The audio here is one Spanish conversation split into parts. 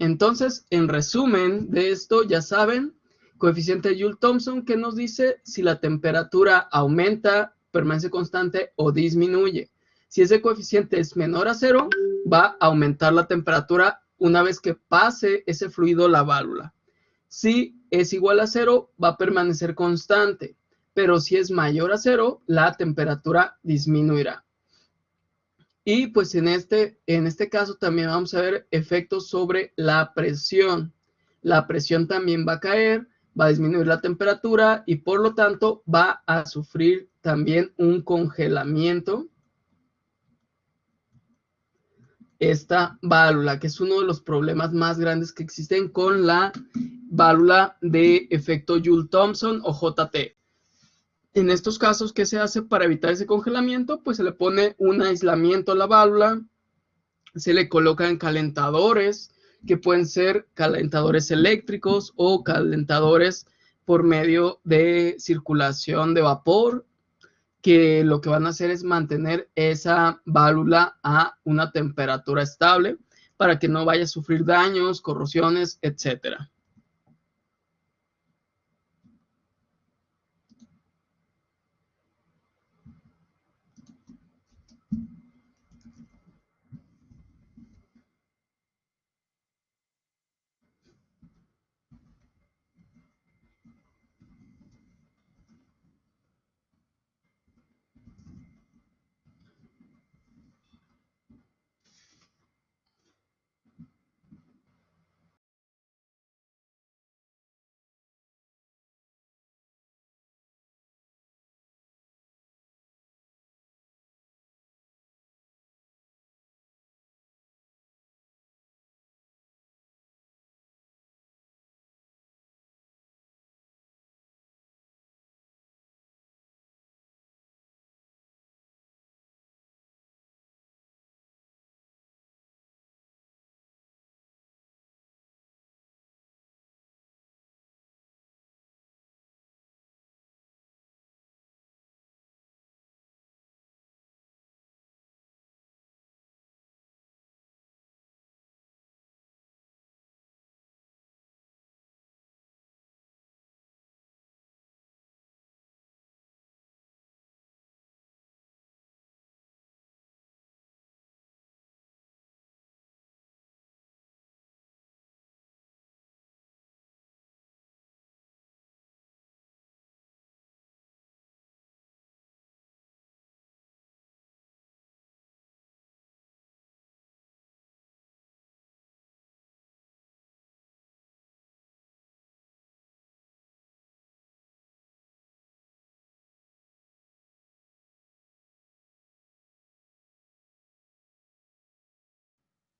Entonces, en resumen de esto, ya saben, coeficiente de Joule-Thomson que nos dice si la temperatura aumenta, permanece constante o disminuye. Si ese coeficiente es menor a 0, va a aumentar la temperatura una vez que pase ese fluido la válvula. Si es igual a 0, va a permanecer constante, pero si es mayor a 0, la temperatura disminuirá. Y pues en este caso también vamos a ver efectos sobre la presión. La presión también va a caer, va a disminuir la temperatura y por lo tanto va a sufrir también un congelamiento. Esta válvula, que es uno de los problemas más grandes que existen con la válvula de efecto Joule-Thomson o JT. En estos casos, ¿qué se hace para evitar ese congelamiento? Pues se le pone un aislamiento a la válvula, se le colocan calentadores, que pueden ser calentadores eléctricos o calentadores por medio de circulación de vapor, que lo que van a hacer es mantener esa válvula a una temperatura estable para que no vaya a sufrir daños, corrosiones, etcétera.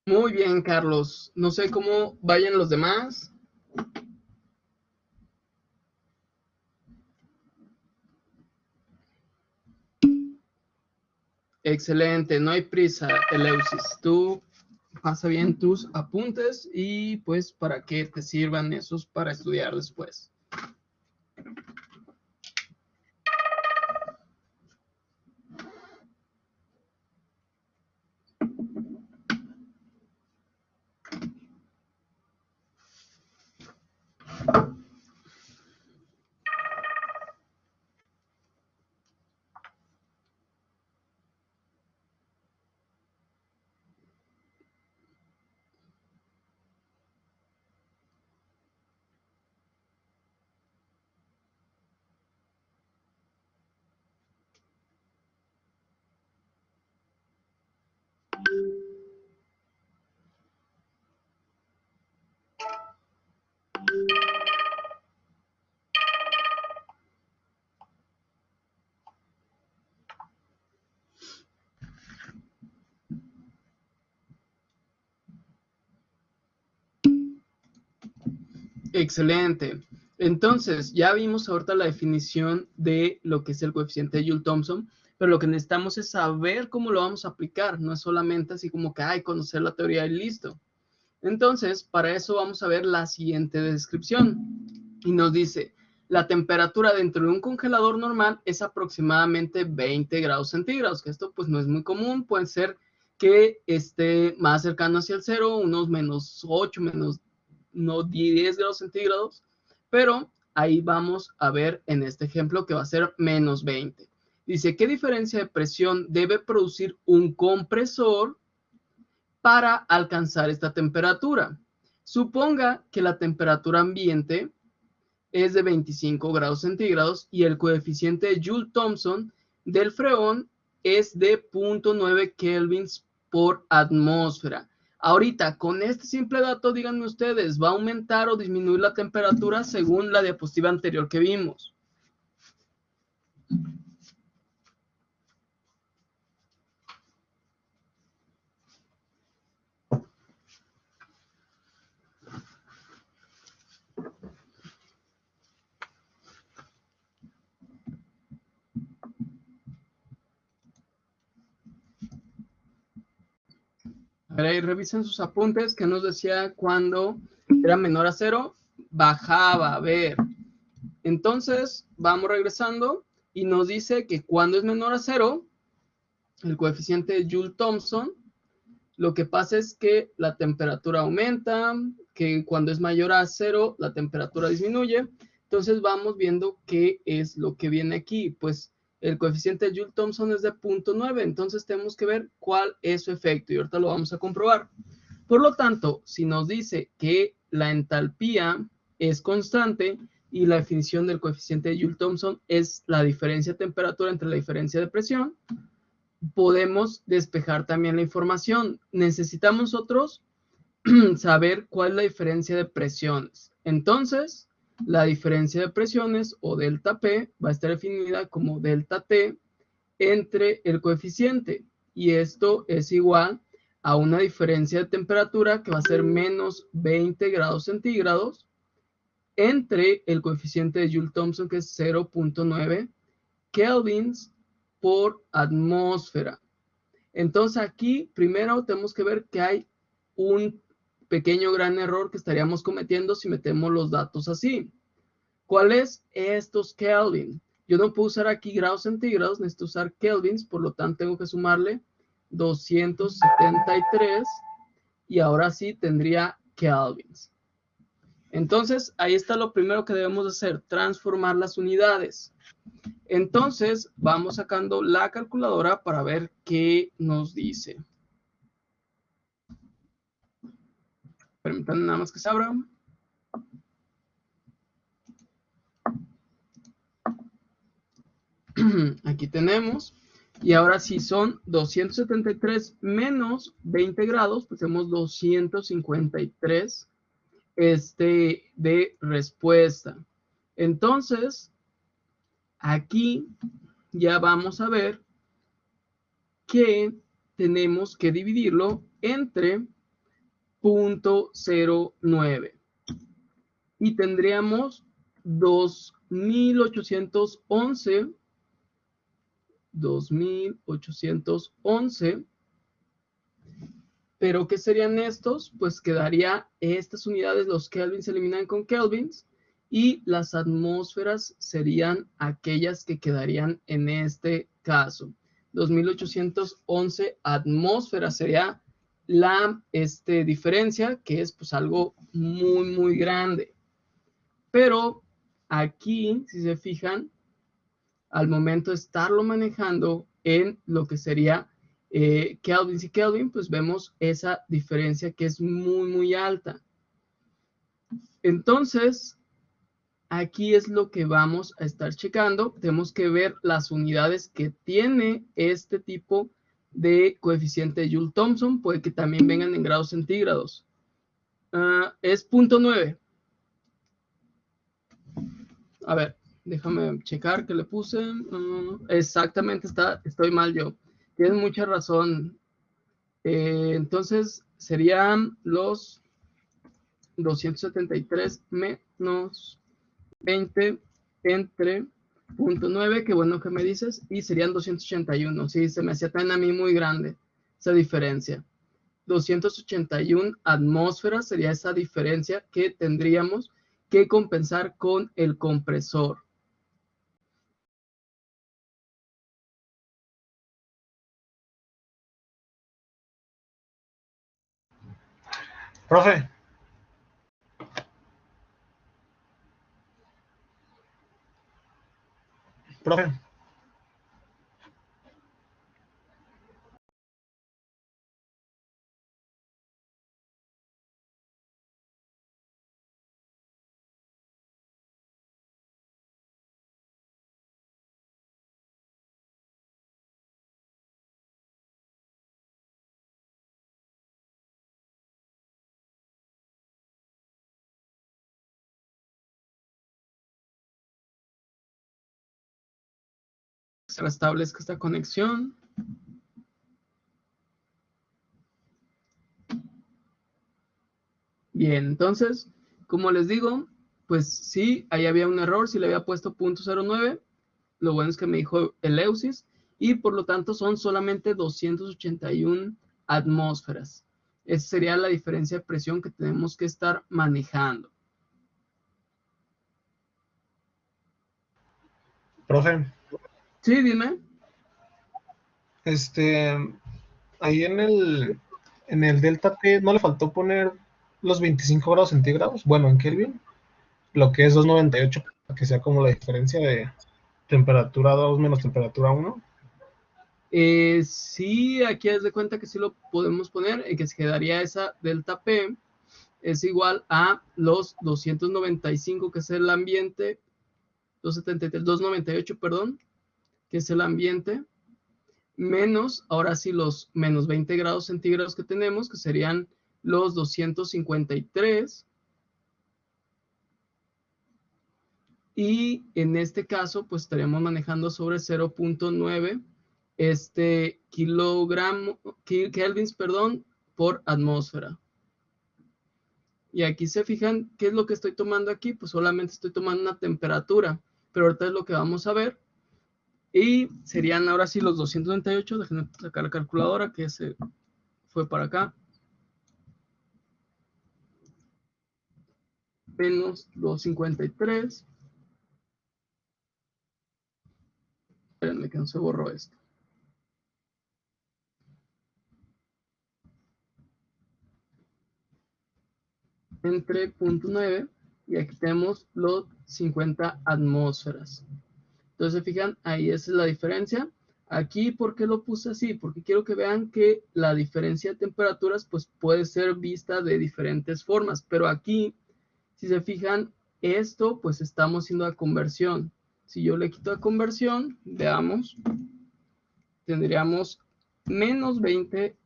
Muy bien, Carlos. No sé cómo vayan los demás. Excelente, no hay prisa, Eleusis. Tú pasa bien tus apuntes y pues para que te sirvan esos para estudiar después. Excelente. Entonces, ya vimos ahorita la definición de lo que es el coeficiente de Joule-Thomson, pero lo que necesitamos es saber cómo lo vamos a aplicar, no es solamente así como que, ay, conocer la teoría y listo. Entonces, para eso vamos a ver la siguiente descripción. Y nos dice, la temperatura dentro de un congelador normal es aproximadamente 20 grados centígrados, que esto pues no es muy común, puede ser que esté más cercano hacia el cero, unos menos 8, menos no 10 grados centígrados, pero ahí vamos a ver en este ejemplo que va a ser menos 20. Dice, ¿qué diferencia de presión debe producir un compresor para alcanzar esta temperatura? Suponga que la temperatura ambiente es de 25 grados centígrados y el coeficiente de Joule-Thomson del freón es de 0.9 kelvins por atmósfera. Ahorita, con este simple dato, díganme ustedes, ¿va a aumentar o disminuir la temperatura según la diapositiva anterior que vimos? A ver, ahí revisen sus apuntes, que nos decía cuando era menor a cero, bajaba, a ver. Entonces, vamos regresando y nos dice que cuando es menor a cero, el coeficiente de Joule-Thomson, lo que pasa es que la temperatura aumenta, que cuando es mayor a cero, la temperatura disminuye. Entonces vamos viendo qué es lo que viene aquí. Pues el coeficiente de Joule-Thomson es de 0.9, entonces tenemos que ver cuál es su efecto y ahorita lo vamos a comprobar. Por lo tanto, si nos dice que la entalpía es constante y la definición del coeficiente de Joule-Thomson es la diferencia de temperatura entre la diferencia de presión, podemos despejar también la información. Necesitamos nosotros saber cuál es la diferencia de presiones. Entonces, la diferencia de presiones o delta P va a estar definida como delta T entre el coeficiente. Y esto es igual a una diferencia de temperatura que va a ser menos 20 grados centígrados entre el coeficiente de Joule-Thomson, que es 0.9 kelvins por atmósfera. Entonces aquí primero tenemos que ver que hay un pequeño gran error que estaríamos cometiendo si metemos los datos así. ¿Cuál es estos Kelvin? Yo no puedo usar aquí grados centígrados, necesito usar kelvins, por lo tanto tengo que sumarle 273 y ahora sí tendría kelvins. Entonces ahí está lo primero que debemos hacer, transformar las unidades. Entonces, vamos sacando la calculadora para ver qué nos dice. Permítanme nada más que se abra. Aquí tenemos. Y ahora sí son 273 menos 20 grados, pues tenemos 253 de respuesta. Entonces, aquí ya vamos a ver que tenemos que dividirlo entre 0.09 y tendríamos 2811, pero ¿qué serían estos? Pues quedaría estas unidades, los kelvins se eliminan con kelvins y las atmósferas serían aquellas que quedarían en este caso. 2811 atmósferas sería la diferencia, que es pues algo muy grande. Pero aquí, si se fijan, al momento de estarlo manejando en lo que sería Kelvin y Kelvin, pues vemos esa diferencia que es muy alta. Entonces, aquí es lo que vamos a estar checando. Tenemos que ver las unidades que tiene este tipo de coeficiente de Joule-Thomson. Puede que también vengan en grados centígrados. Es 0.9. A ver, déjame checar que le puse. Exactamente, estoy mal yo. Tienes mucha razón. Entonces, serían los 273 menos 20 entre 0.9, qué bueno que me dices, y serían 281. Sí, se me hacía también a mí muy grande esa diferencia. 281 atmósferas sería esa diferencia que tendríamos que compensar con el compresor. Profe. Profe. Se restablezca esta conexión. Bien, entonces, como les digo, pues sí, ahí había un error, si le había puesto 0.09, lo bueno es que me dijo Eleusis, y por lo tanto son solamente 281 atmósferas. Esa sería la diferencia de presión que tenemos que estar manejando. Profe. Sí, dime. Ahí en el delta T, ¿no le faltó poner los 25 grados centígrados? Bueno, en Kelvin, lo que es 298, para que sea como la diferencia de temperatura 2 menos temperatura 1. Sí, aquí haz de cuenta que sí lo podemos poner, en que se quedaría esa delta P es igual a los 295, que es el ambiente, 273, 298, perdón, que es el ambiente, menos, ahora sí, los menos 20 grados centígrados que tenemos, que serían los 253. Y en este caso, pues estaríamos manejando sobre 0.9 kelvins, perdón, por atmósfera. Y aquí se fijan, ¿qué es lo que estoy tomando aquí? Pues solamente estoy tomando una temperatura, pero ahorita es lo que vamos a ver. Y serían ahora sí los 298, déjenme sacar la calculadora que se fue para acá. Menos 253. Espérenme que no se borró esto. Entre 0.9 y aquí tenemos los 50 atmósferas. Entonces, fijan, ahí esa es la diferencia. Aquí, ¿por qué lo puse así? Porque quiero que vean que la diferencia de temperaturas pues puede ser vista de diferentes formas, pero aquí, si se fijan, esto pues estamos haciendo la conversión. Si yo le quito la conversión, veamos, tendríamos menos 20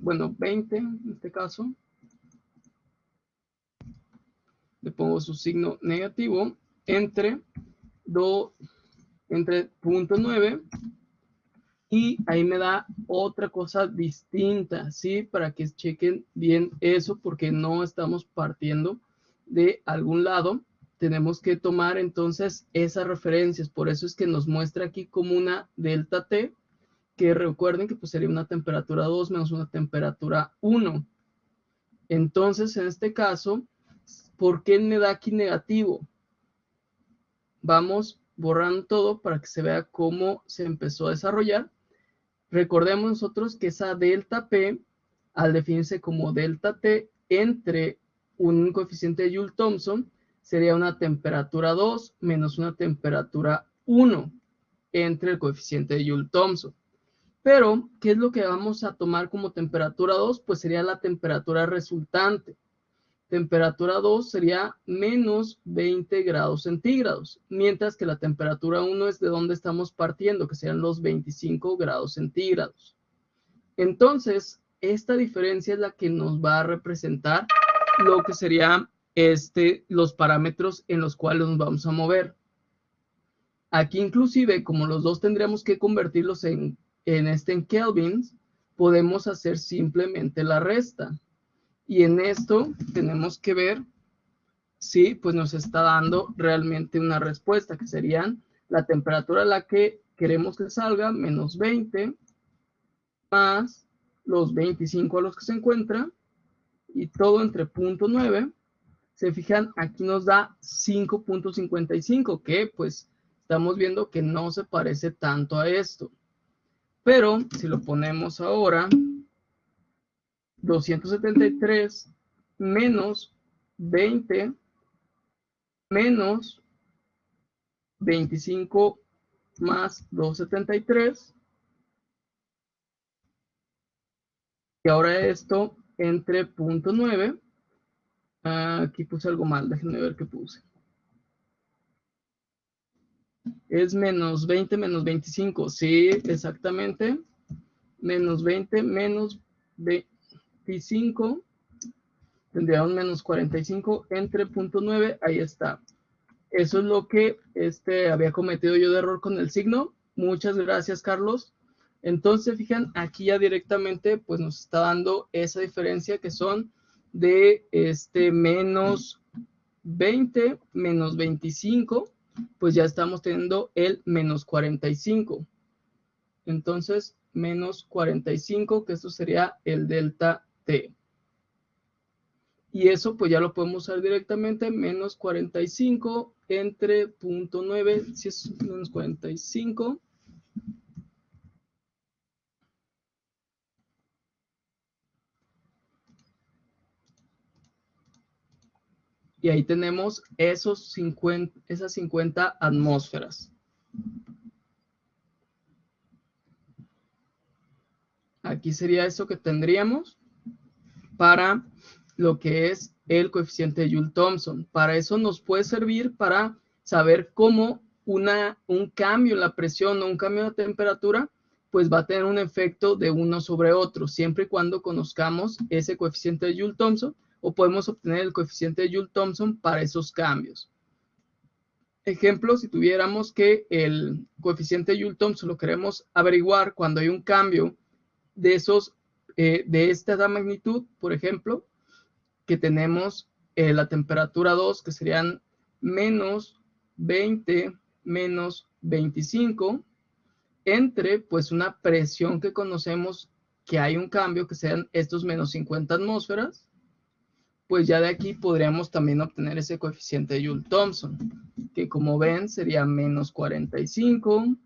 bueno, 20 en este caso. Le pongo su signo negativo entre 0.9 y ahí me da otra cosa distinta, ¿sí? Para que chequen bien eso, porque no estamos partiendo de algún lado. Tenemos que tomar entonces esas referencias. Por eso es que nos muestra aquí como una delta T, que recuerden que pues sería una temperatura 2 menos una temperatura 1. Entonces, en este caso, ¿por qué me da aquí negativo? Vamos borrando todo para que se vea cómo se empezó a desarrollar. Recordemos nosotros que esa delta P, al definirse como delta T entre un coeficiente de Joule-Thomson, sería una temperatura 2 menos una temperatura 1 entre el coeficiente de Joule-Thomson. Pero, ¿qué es lo que vamos a tomar como temperatura 2? Pues sería la temperatura resultante. Temperatura 2 sería menos 20 grados centígrados, mientras que la temperatura 1 es de donde estamos partiendo, que serían los 25 grados centígrados. Entonces, esta diferencia es la que nos va a representar lo que serían los parámetros en los cuales nos vamos a mover. Aquí inclusive, como los dos tendríamos que convertirlos en kelvins, podemos hacer simplemente la resta. Y en esto tenemos que ver si pues nos está dando realmente una respuesta, que serían la temperatura a la que queremos que salga, menos 20, más los 25 a los que se encuentra, y todo entre 0.9. Se fijan, aquí nos da 5.55, que pues estamos viendo que no se parece tanto a esto. Pero si lo ponemos ahora, 273 menos 20 menos 25 más 273. Y ahora esto entre 0.9. Aquí puse algo mal, déjenme ver qué puse. Es menos 20 menos 25, sí, exactamente. Menos 20 menos 25. Tendría un menos 45 entre 0.9, ahí está. Eso es lo que había cometido yo de error con el signo. Muchas gracias, Carlos. Entonces, fijan, aquí ya directamente pues nos está dando esa diferencia que son de menos 20 menos 25, pues ya estamos teniendo el menos 45. Entonces, menos 45, que esto sería el delta T. Y eso pues ya lo podemos usar directamente, menos 45 entre 0.9, si es menos 45. Y ahí tenemos esas 50 atmósferas. Aquí sería eso que tendríamos para lo que es el coeficiente de Joule-Thomson. Para eso nos puede servir para saber cómo un cambio en la presión o un cambio en la temperatura pues va a tener un efecto de uno sobre otro, siempre y cuando conozcamos ese coeficiente de Joule-Thomson, o podemos obtener el coeficiente de Joule-Thomson para esos cambios. Ejemplo, si tuviéramos que el coeficiente de Joule-Thomson lo queremos averiguar cuando hay un cambio de esta magnitud, por ejemplo, que tenemos la temperatura 2, que serían menos 20 menos 25, entre pues una presión que conocemos que hay un cambio, que sean estos menos 50 atmósferas, pues ya de aquí podríamos también obtener ese coeficiente de Joule-Thomson, que como ven sería menos 45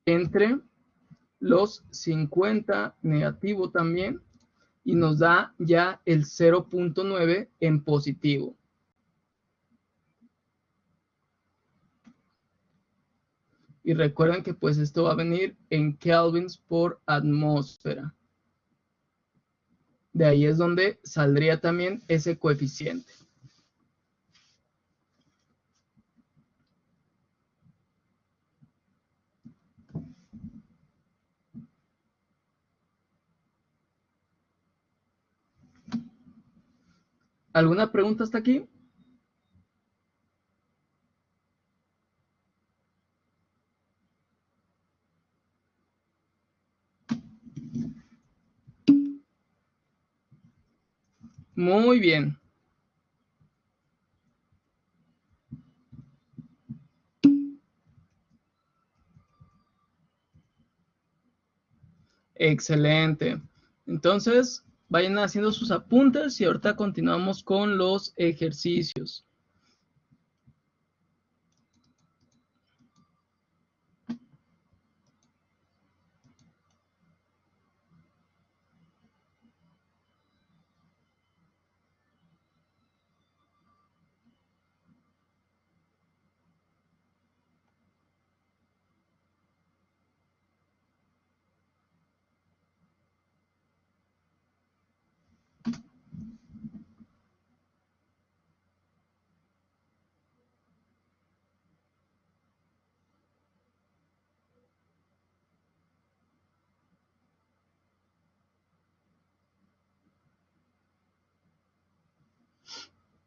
entre los 50 negativo también, y nos da ya el 0.9 en positivo. Y recuerden que pues esto va a venir en kelvins por atmósfera. De ahí es donde saldría también ese coeficiente. ¿Alguna pregunta hasta aquí? Muy bien. Excelente. Entonces, vayan haciendo sus apuntes y ahorita continuamos con los ejercicios.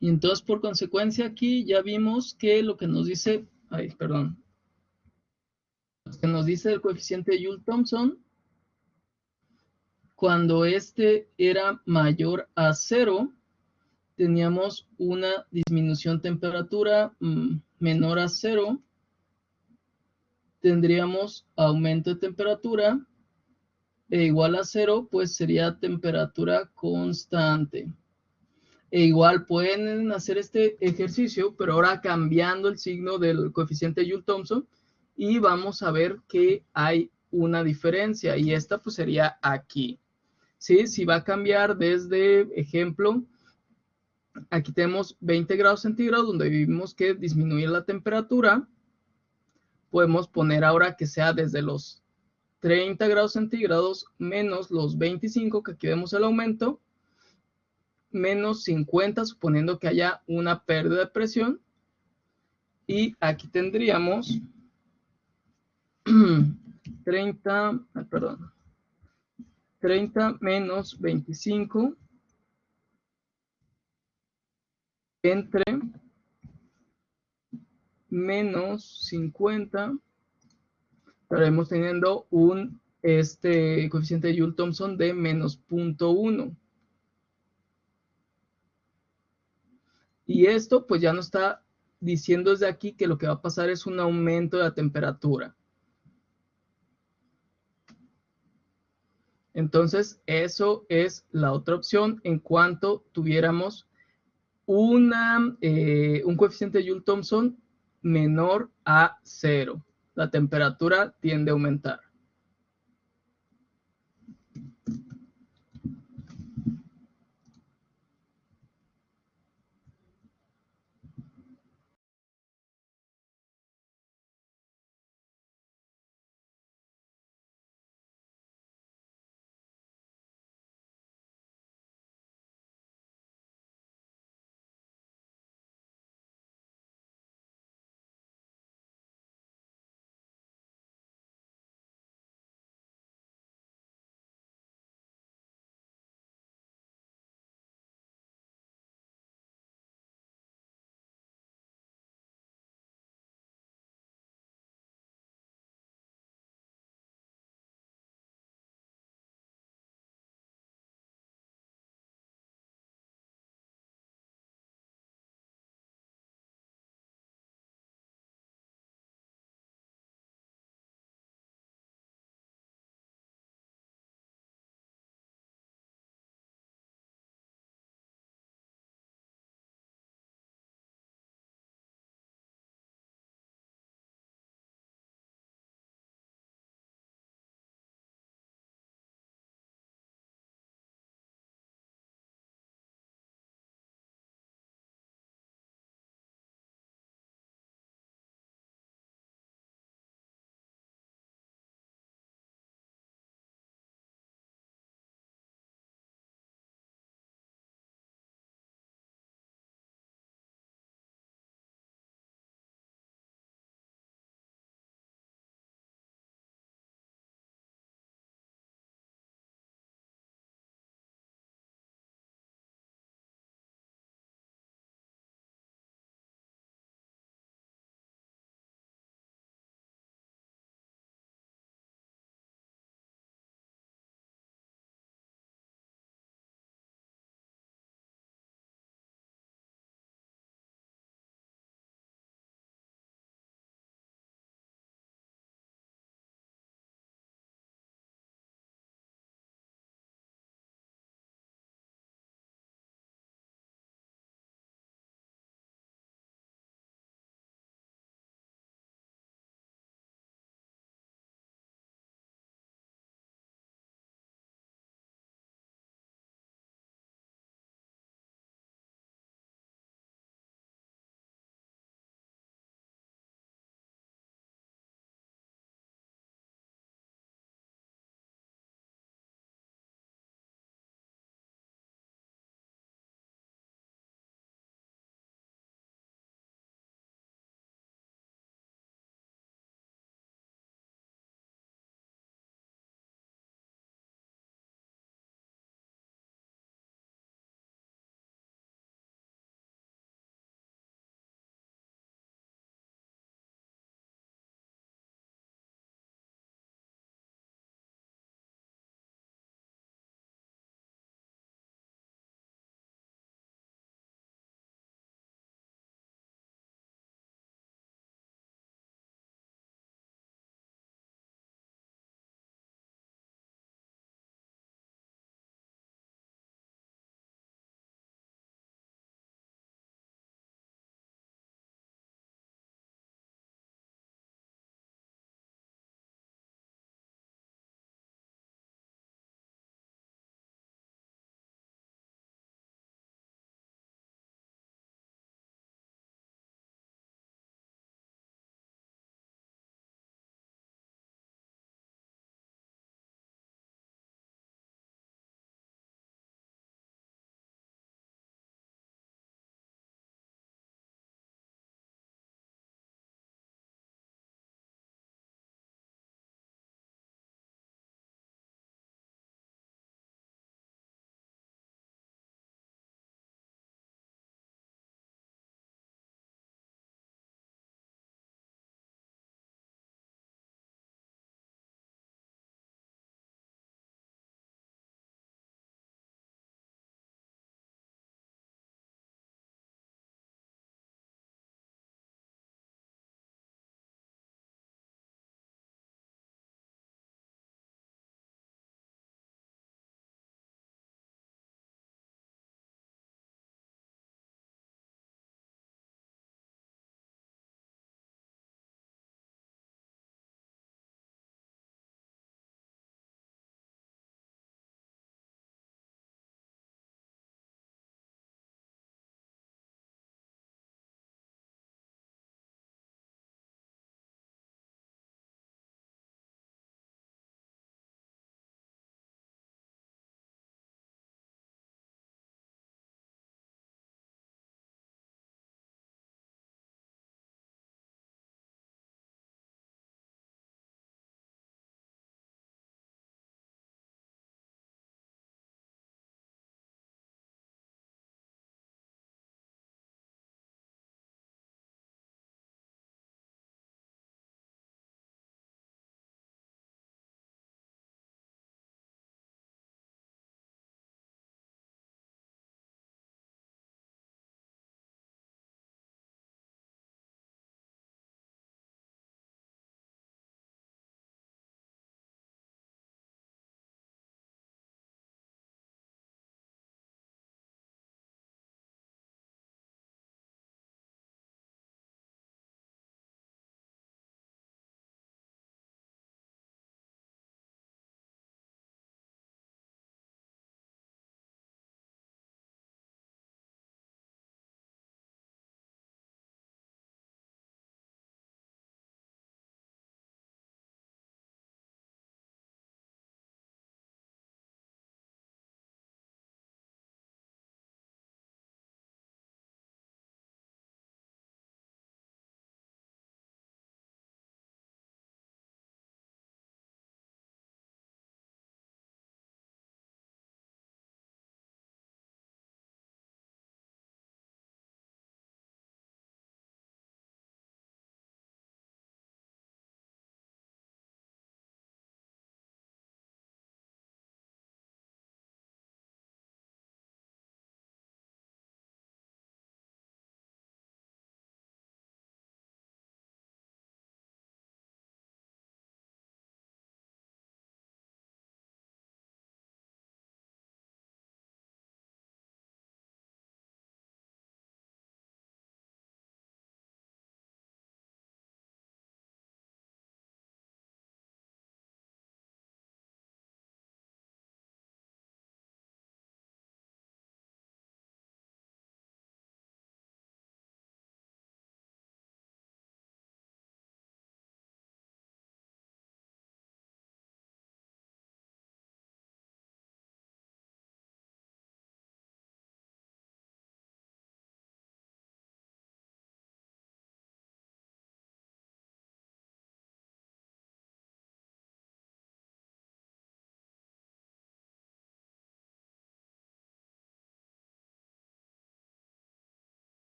Y entonces, por consecuencia, aquí ya vimos que lo que nos dice, lo que nos dice el coeficiente de Joule-Thomson, cuando este era mayor a 0, teníamos una disminución temperatura menor a 0, tendríamos aumento de temperatura, e igual a 0, pues sería temperatura constante. E igual pueden hacer este ejercicio, pero ahora cambiando el signo del coeficiente Joule-Thomson, y vamos a ver que hay una diferencia y esta pues sería aquí. ¿Sí? Si va a cambiar desde, ejemplo, aquí tenemos 20 grados centígrados donde vimos que disminuye la temperatura. Podemos poner ahora que sea desde los 30 grados centígrados menos los 25, que aquí vemos el aumento, menos 50, suponiendo que haya una pérdida de presión. Y aquí tendríamos 30, perdón, 30 menos 25 entre menos 50. Estaremos teniendo un coeficiente de Joule-Thomson de menos 0.1. Y esto pues ya nos está diciendo desde aquí que lo que va a pasar es un aumento de la temperatura. Entonces, eso es la otra opción en cuanto tuviéramos un coeficiente de Joule-Thomson menor a 0. La temperatura tiende a aumentar.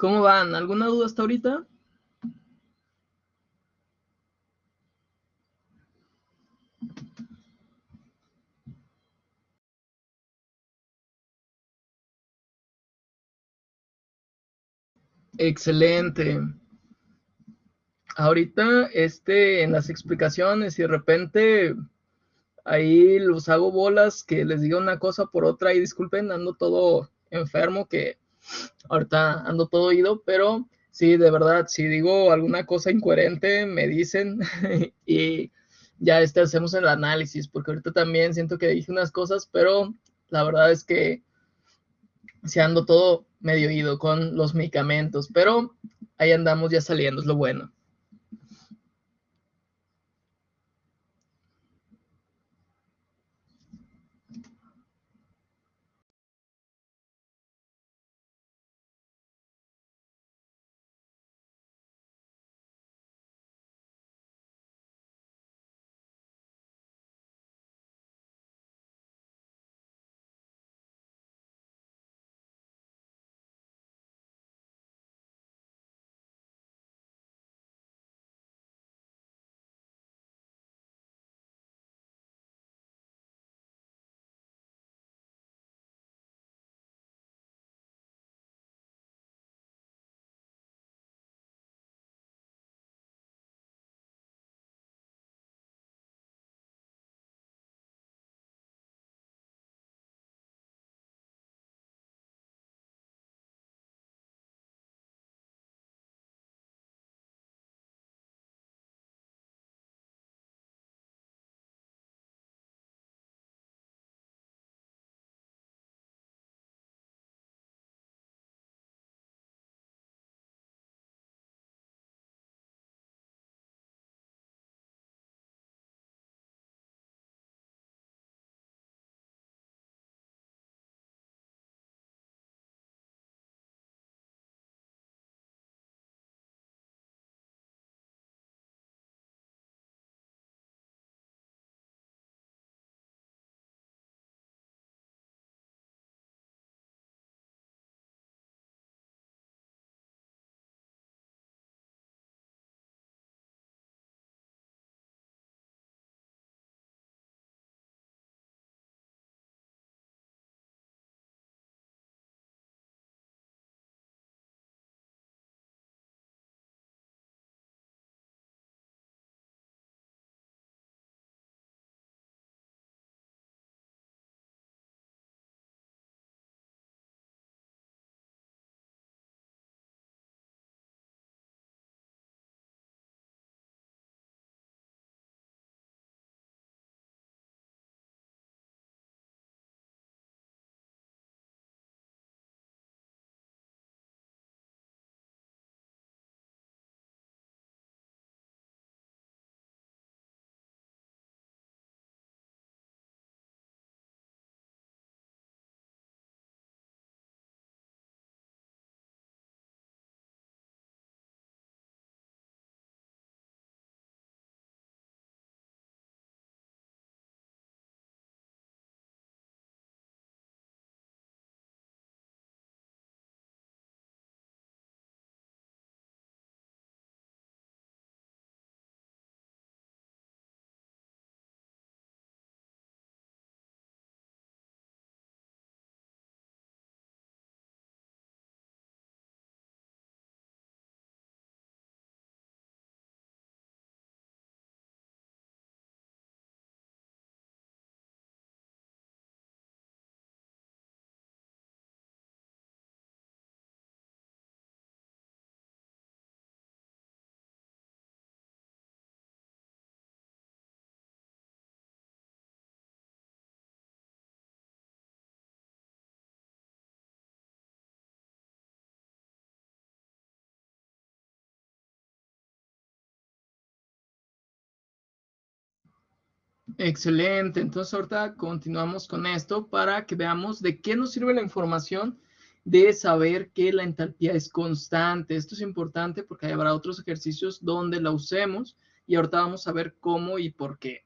¿Cómo van? ¿Alguna duda hasta ahorita? Excelente. Ahorita en las explicaciones y de repente ahí los hago bolas que les diga una cosa por otra y disculpen, ando todo enfermo que ahorita ando todo oído, pero sí, de verdad, si digo alguna cosa incoherente, me dicen y ya hacemos el análisis, porque ahorita también siento que dije unas cosas, pero la verdad es que sí ando todo medio oído con los medicamentos, pero ahí andamos ya saliendo, es lo bueno. Excelente, entonces ahorita continuamos con esto para que veamos de qué nos sirve la información de saber que la entalpía es constante. Esto es importante porque habrá otros ejercicios donde la usemos y ahorita vamos a ver cómo y por qué.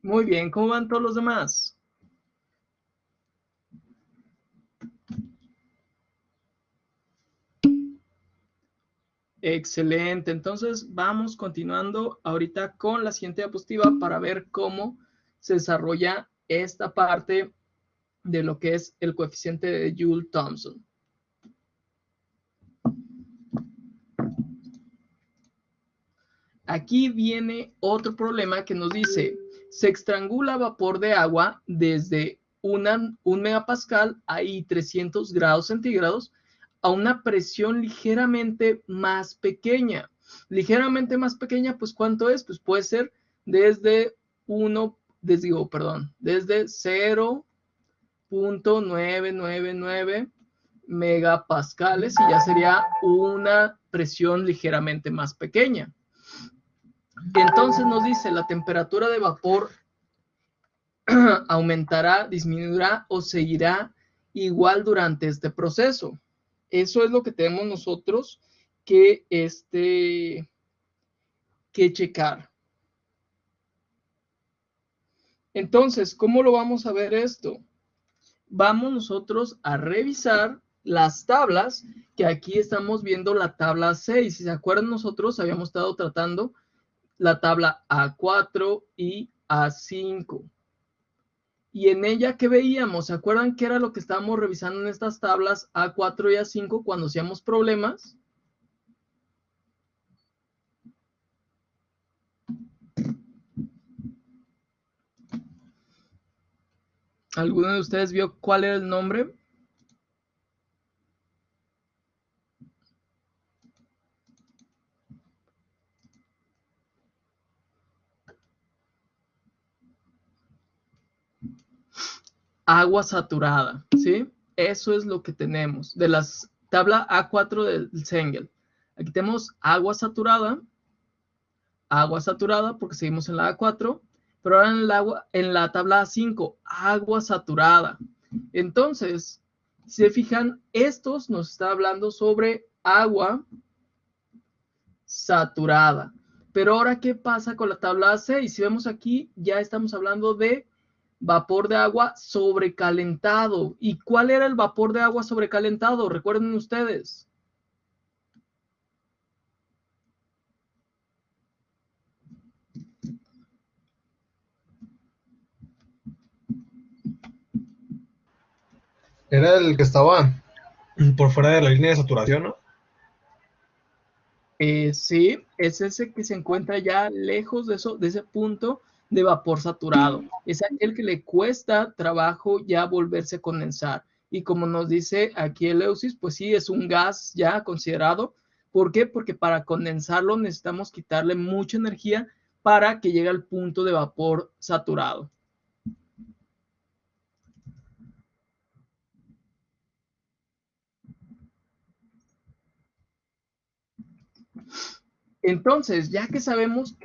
Muy bien, ¿cómo van todos los demás? Excelente, entonces vamos continuando ahorita con la siguiente diapositiva para ver cómo se desarrolla esta parte de lo que es el coeficiente de Joule-Thomson. Aquí viene otro problema que nos dice, se estrangula vapor de agua desde un megapascal a 300 grados centígrados a una presión ligeramente más pequeña. Ligeramente más pequeña, pues ¿cuánto es? Pues puede ser desde 0.999 megapascales y ya sería una presión ligeramente más pequeña. Entonces nos dice la temperatura de vapor aumentará, disminuirá o seguirá igual durante este proceso. Eso es lo que tenemos nosotros que checar. Entonces, ¿cómo lo vamos a ver esto? Vamos nosotros a revisar las tablas, que aquí estamos viendo la tabla 6. Si se acuerdan, nosotros habíamos estado tratando la tabla A4 y A5. Y en ella, ¿qué veíamos? ¿Se acuerdan qué era lo que estábamos revisando en estas tablas A4 y A5 cuando hacíamos problemas? ¿Alguno de ustedes vio cuál era el nombre? Agua saturada, ¿sí? Eso es lo que tenemos de las tabla A4 del Zengel. Aquí tenemos agua saturada porque seguimos en la A4, pero ahora en la tabla A5, agua saturada. Entonces, si se fijan, estos nos está hablando sobre agua saturada. Pero ahora, ¿qué pasa con la tabla A6? Si vemos aquí, ya estamos hablando de vapor de agua sobrecalentado. ¿Y cuál era el vapor de agua sobrecalentado? Recuerden ustedes. Era el que estaba por fuera de la línea de saturación, ¿no? Sí, es ese que se encuentra ya lejos de ese punto de vapor saturado. Es aquel que le cuesta trabajo ya volverse a condensar. Y como nos dice aquí Eleusis, pues sí, es un gas ya considerado. ¿Por qué? Porque para condensarlo necesitamos quitarle mucha energía para que llegue al punto de vapor saturado. Entonces, ya que sabemos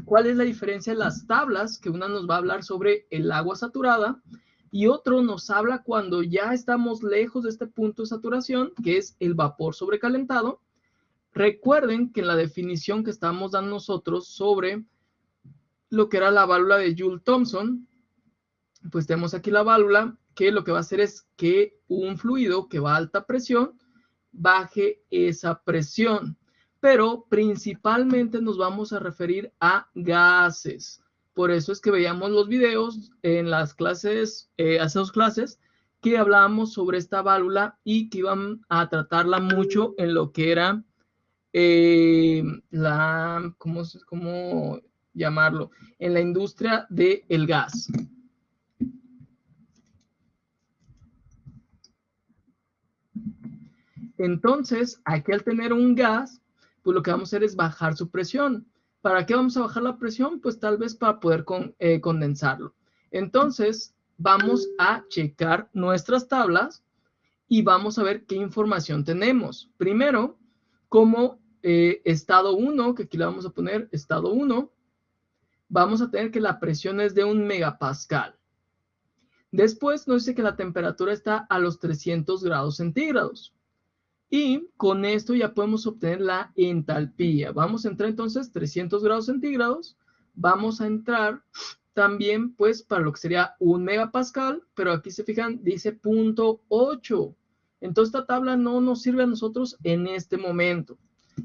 cuál es la diferencia de las tablas, que una nos va a hablar sobre el agua saturada y otro nos habla cuando ya estamos lejos de este punto de saturación, que es el vapor sobrecalentado. Recuerden que en la definición que estamos dando nosotros sobre lo que era la válvula de Joule-Thomson, pues tenemos aquí la válvula que lo que va a hacer es que un fluido que va a alta presión baje esa presión. Pero principalmente nos vamos a referir a gases. Por eso es que veíamos los videos en las clases, hace 2 clases, que hablábamos sobre esta válvula y que iban a tratarla mucho en lo que era ¿cómo llamarlo? En la industria del gas. Entonces, aquí al tener un gas, pues lo que vamos a hacer es bajar su presión. ¿Para qué vamos a bajar la presión? Pues tal vez para poder condensarlo. Entonces, vamos a checar nuestras tablas y vamos a ver qué información tenemos. Primero, como estado 1, que aquí le vamos a poner estado 1, vamos a tener que la presión es de 1 megapascal. Después nos dice que la temperatura está a los 300 grados centígrados. Y con esto ya podemos obtener la entalpía. Vamos a entrar entonces 300 grados centígrados. Vamos a entrar también pues para lo que sería 1 megapascal, pero aquí se fijan, dice 0.8. Entonces esta tabla no nos sirve a nosotros en este momento.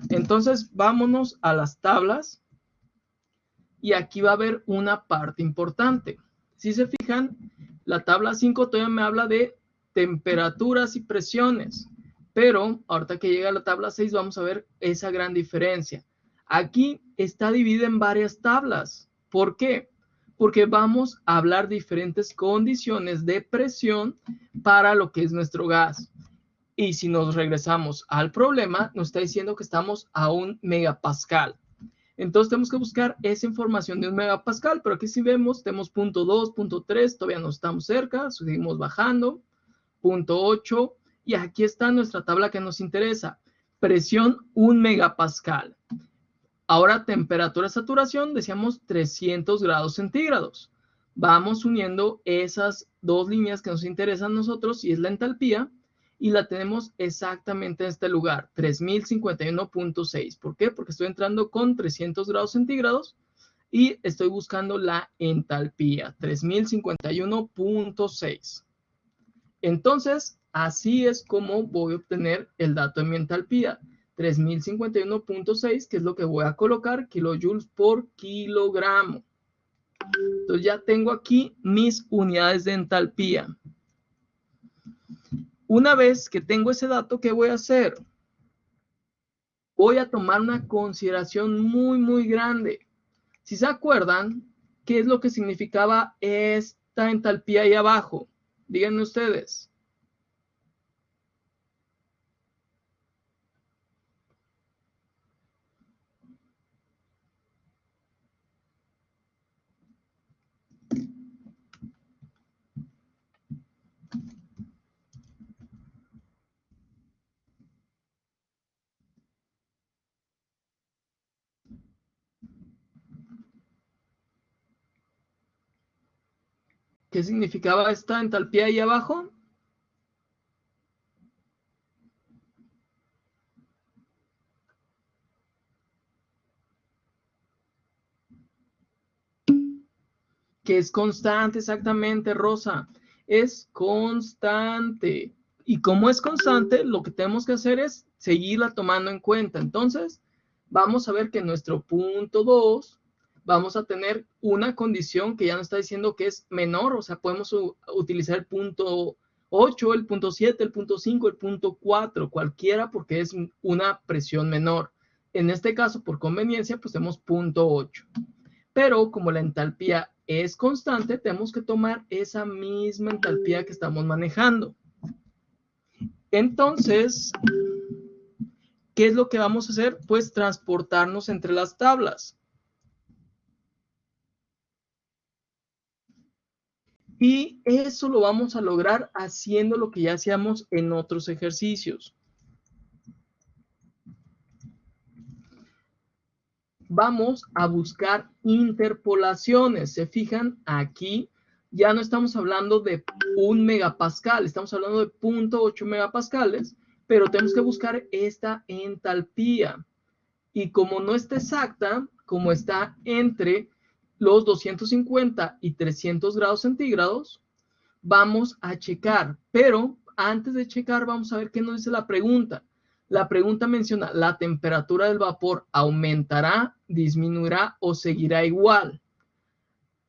Entonces vámonos a las tablas y aquí va a haber una parte importante. Si se fijan, la tabla 5 todavía me habla de temperaturas y presiones, pero ahorita que llega a la tabla 6 vamos a ver esa gran diferencia. Aquí está dividida en varias tablas. ¿Por qué? Porque vamos a hablar de diferentes condiciones de presión para lo que es nuestro gas. Y si nos regresamos al problema, nos está diciendo que estamos a 1 megapascal. Entonces tenemos que buscar esa información de 1 megapascal, pero aquí si vemos, tenemos 0.2, 0.3, todavía no estamos cerca, seguimos bajando, 0.8, y aquí está nuestra tabla que nos interesa, presión 1 megapascal. Ahora temperatura de saturación, decíamos 300 grados centígrados. Vamos uniendo esas dos líneas que nos interesan a nosotros, y es la entalpía, y la tenemos exactamente en este lugar, 3051.6. ¿Por qué? Porque estoy entrando con 300 grados centígrados y estoy buscando la entalpía, 3051.6. Entonces, así es como voy a obtener el dato de mi entalpía, 3051.6, que es lo que voy a colocar, kilojoules por kilogramo. Entonces ya tengo aquí mis unidades de entalpía. Una vez que tengo ese dato, ¿qué voy a hacer? Voy a tomar una consideración muy grande. Si se acuerdan, ¿qué es lo que significaba esta entalpía ahí abajo? Díganme ustedes. ¿Qué significaba esta entalpía ahí abajo? Que es constante, exactamente, Rosa. Es constante. Y como es constante, lo que tenemos que hacer es seguirla tomando en cuenta. Entonces, vamos a ver que en nuestro punto 2 vamos a tener una condición que ya nos está diciendo que es menor. O sea, podemos utilizar el punto 8, el punto 7, el punto 5, el punto 4, cualquiera, porque es una presión menor. En este caso, por conveniencia, pues tenemos punto 8. Pero como la entalpía es constante, tenemos que tomar esa misma entalpía que estamos manejando. Entonces, ¿qué es lo que vamos a hacer? Pues transportarnos entre las tablas. Y eso lo vamos a lograr haciendo lo que ya hacíamos en otros ejercicios. Vamos a buscar interpolaciones. ¿Se fijan? Aquí ya no estamos hablando de 1 megapascal, estamos hablando de 0.8 megapascales, pero tenemos que buscar esta entalpía. Y como no está exacta, como está entre los 250 y 300 grados centígrados, vamos a checar. Pero antes de checar, vamos a ver qué nos dice la pregunta. La pregunta menciona, ¿la temperatura del vapor aumentará, disminuirá o seguirá igual?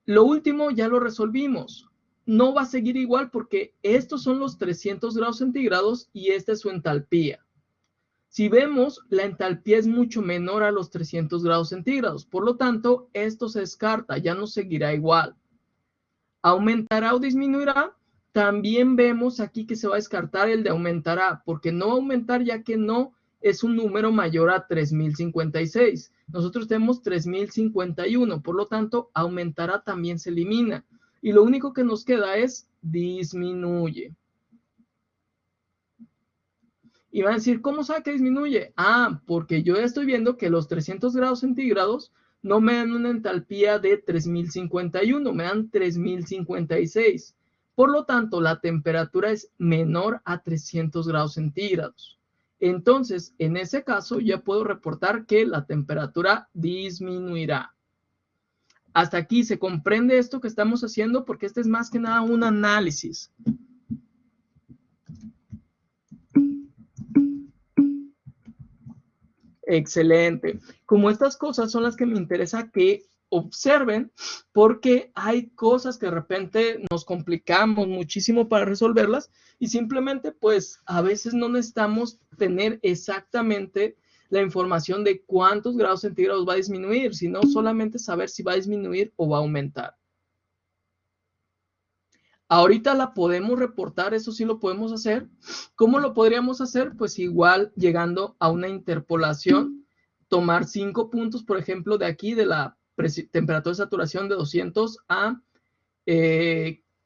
Lo último ya lo resolvimos. No va a seguir igual porque estos son los 300 grados centígrados y esta es su entalpía. Si vemos, la entalpía es mucho menor a los 300 grados centígrados. Por lo tanto, esto se descarta, ya no seguirá igual. ¿Aumentará o disminuirá? También vemos aquí que se va a descartar el de aumentará, porque no va a aumentar ya que no es un número mayor a 3056. Nosotros tenemos 3051, por lo tanto, aumentará también se elimina. Y lo único que nos queda es disminuye. Y van a decir, ¿cómo sabe que disminuye? Ah, porque yo ya estoy viendo que los 300 grados centígrados no me dan una entalpía de 3051, me dan 3056. Por lo tanto, la temperatura es menor a 300 grados centígrados. Entonces, en ese caso, ya puedo reportar que la temperatura disminuirá. Hasta aquí se comprende esto que estamos haciendo, porque este es más que nada un análisis. Excelente. Como estas cosas son las que me interesa que observen, porque hay cosas que de repente nos complicamos muchísimo para resolverlas y simplemente pues a veces no necesitamos tener exactamente la información de cuántos grados centígrados va a disminuir, sino solamente saber si va a disminuir o va a aumentar. Ahorita la podemos reportar, eso sí lo podemos hacer. ¿Cómo lo podríamos hacer? Pues igual llegando a una interpolación, tomar 5 puntos, por ejemplo, de aquí, de la temperatura de saturación de 200 a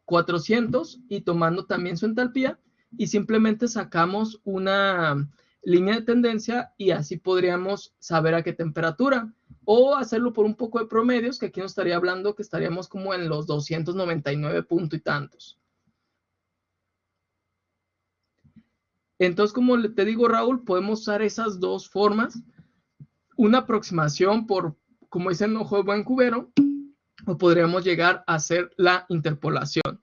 400 y tomando también su entalpía y simplemente sacamos una línea de tendencia y así podríamos saber a qué temperatura. O hacerlo por un poco de promedios, que aquí nos estaría hablando que estaríamos como en los 299 puntos y tantos. Entonces, como te digo, Raúl, podemos usar esas dos formas. Una aproximación por, como dice el ojo de buen cubero, o podríamos llegar a hacer la interpolación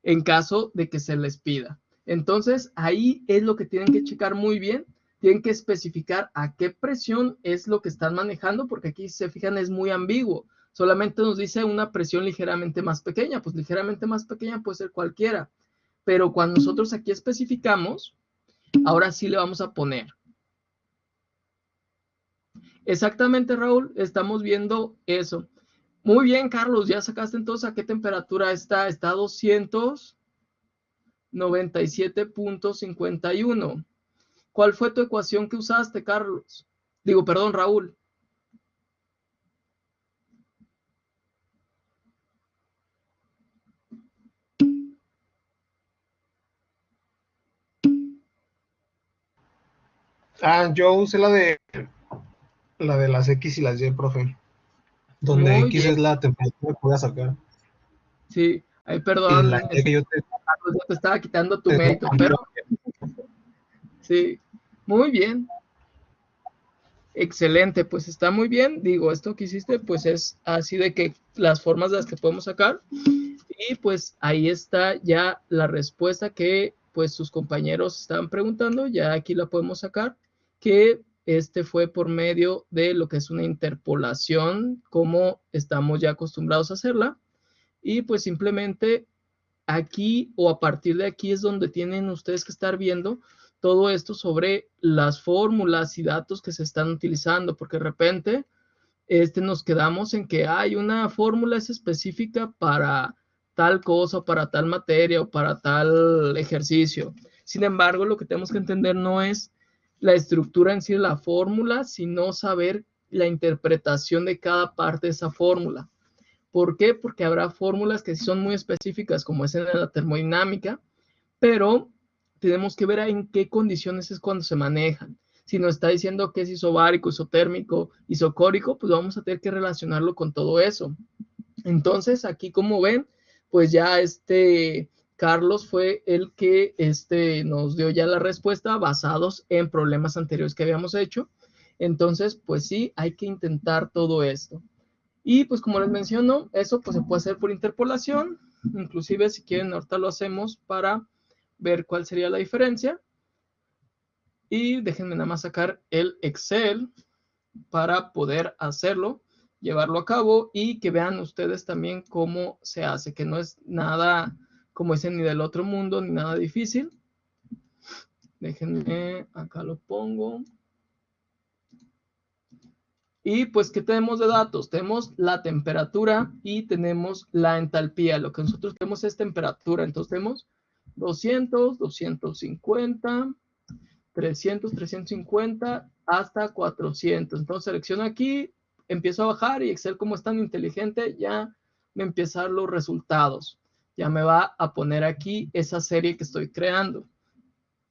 en caso de que se les pida. Entonces, ahí es lo que tienen que checar muy bien. Tienen que especificar a qué presión es lo que están manejando, porque aquí, si se fijan, es muy ambiguo. Solamente nos dice una presión ligeramente más pequeña. Pues ligeramente más pequeña puede ser cualquiera. Pero cuando nosotros aquí especificamos, ahora sí le vamos a poner. Exactamente, Raúl, estamos viendo eso. Muy bien, Carlos, ya sacaste entonces a qué temperatura está. Está a 297.51. ¿Cuál fue tu ecuación que usaste, Carlos? Digo, perdón, Raúl. Yo usé la de las X y las Y, profe. Donde Muy X bien. es la temperatura que voy a sacar. Sí, ay, Y perdón, la Y que yo Carlos, yo te estaba quitando tu mérito, pero sí, muy bien. Excelente, pues está muy bien. Digo, esto que hiciste, pues es así de que las formas de las que podemos sacar. Y pues ahí está ya la respuesta que pues sus compañeros estaban preguntando. Ya aquí la podemos sacar, que este fue por medio de lo que es una interpolación, como estamos ya acostumbrados a hacerla. Y pues simplemente aquí o a partir de aquí es donde tienen ustedes que estar viendo todo esto sobre las fórmulas y datos que se están utilizando, porque de repente nos quedamos en que hay una fórmula es específica para tal cosa, para tal materia o para tal ejercicio. Sin embargo, lo que tenemos que entender no es la estructura en sí de la fórmula, sino saber la interpretación de cada parte de esa fórmula. ¿Por qué? Porque habrá fórmulas que sí son muy específicas, como es en la termodinámica, pero tenemos que ver en qué condiciones es cuando se manejan. Si nos está diciendo que es isobárico, isotérmico, isocórico, pues vamos a tener que relacionarlo con todo eso. Entonces, aquí como ven, pues ya Carlos fue el que nos dio ya la respuesta basados en problemas anteriores que habíamos hecho. Entonces, pues sí, hay que intentar todo esto. Y pues como les menciono, eso pues se puede hacer por interpolación. Inclusive si quieren, ahorita lo hacemos para ver cuál sería la diferencia. Y déjenme nada más sacar el Excel para poder hacerlo, llevarlo a cabo y que vean ustedes también cómo se hace, que no es nada, como dicen, ni del otro mundo, ni nada difícil. Déjenme, acá lo pongo. Y pues, ¿qué tenemos de datos? Tenemos la temperatura y tenemos la entalpía. Lo que nosotros tenemos es temperatura. Entonces tenemos 200, 250, 300, 350 hasta 400. Entonces selecciono aquí, empiezo a bajar y Excel, como es tan inteligente, ya me empieza a dar los resultados. Ya me va a poner aquí esa serie que estoy creando.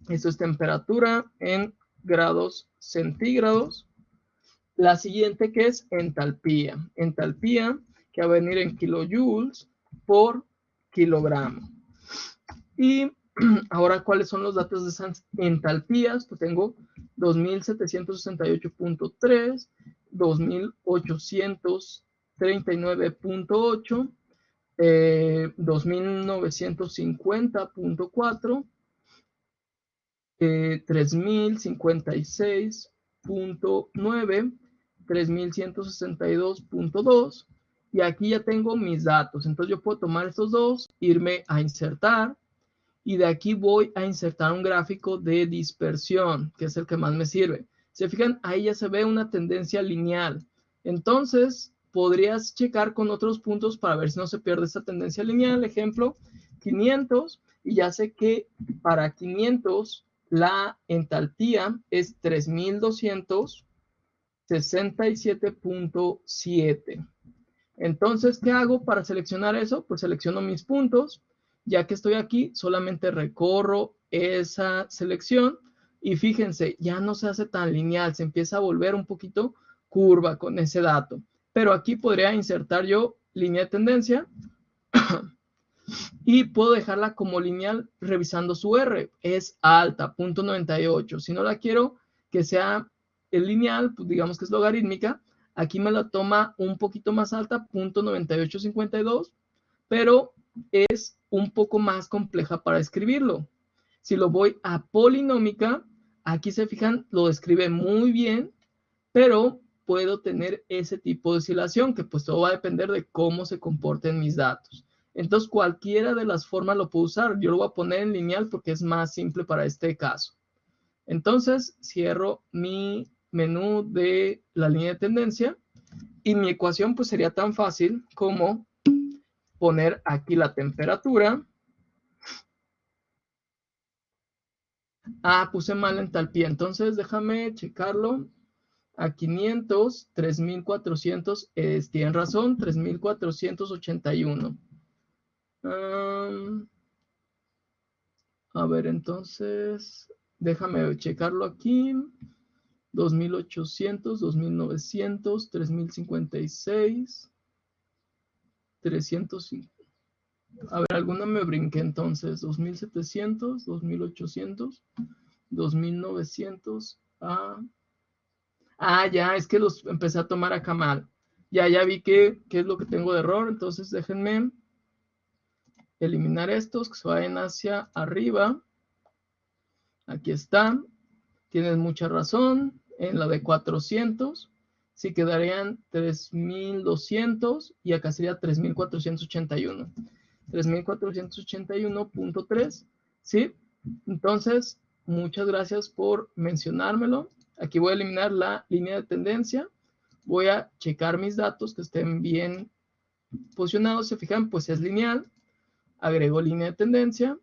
Esto es temperatura en grados centígrados. La siguiente que es entalpía. Entalpía que va a venir en kilojoules por kilogramo. Y ahora, ¿cuáles son los datos de esas entalpías? Pues tengo 2768.3, 2800 39.8, 2950.4, 3056.9, 3162.2, y aquí ya tengo mis datos. Entonces yo puedo tomar estos dos, irme a insertar, y de aquí voy a insertar un gráfico de dispersión, que es el que más me sirve. Se fijan, ahí ya se ve una tendencia lineal. Entonces, podrías checar con otros puntos para ver si no se pierde esta tendencia lineal. Ejemplo, 500, y ya sé que para 500 la entalpía es 3267.7. Entonces, ¿qué hago para seleccionar eso? Pues selecciono mis puntos. Ya que estoy aquí, solamente recorro esa selección y fíjense, ya no se hace tan lineal, se empieza a volver un poquito curva con ese dato. Pero aquí podría insertar yo línea de tendencia y puedo dejarla como lineal revisando su R. Es alta, 0.98. Si no la quiero que sea el lineal, pues digamos que es logarítmica, aquí me la toma un poquito más alta, 0.9852, pero es un poco más compleja para escribirlo. Si lo voy a polinómica, aquí se fijan, lo describe muy bien, pero puedo tener ese tipo de oscilación, que pues todo va a depender de cómo se comporten mis datos. Entonces, cualquiera de las formas lo puedo usar. Yo lo voy a poner en lineal porque es más simple para este caso. Entonces, cierro mi menú de la línea de tendencia y mi ecuación pues sería tan fácil como poner aquí la temperatura. Ah, puse mal entalpía, entonces déjame checarlo. A 500, 3400, tienen razón, 3481. A ver, entonces, déjame checarlo aquí. 2800, 2900, 3056, 350. A ver, alguna me brinqué entonces. 2700, 2800, 2900. Ya, es que los empecé a tomar acá mal. Ya vi qué es lo que tengo de error. Entonces déjenme eliminar estos que se vayan hacia arriba. Aquí está. Tienes mucha razón. En la de 400, sí quedarían 3200 y acá sería 3481. 3481.3, ¿sí? Entonces, muchas gracias por mencionármelo. Aquí voy a eliminar la línea de tendencia. Voy a checar mis datos que estén bien posicionados. Se fijan, pues es lineal. Agrego línea de tendencia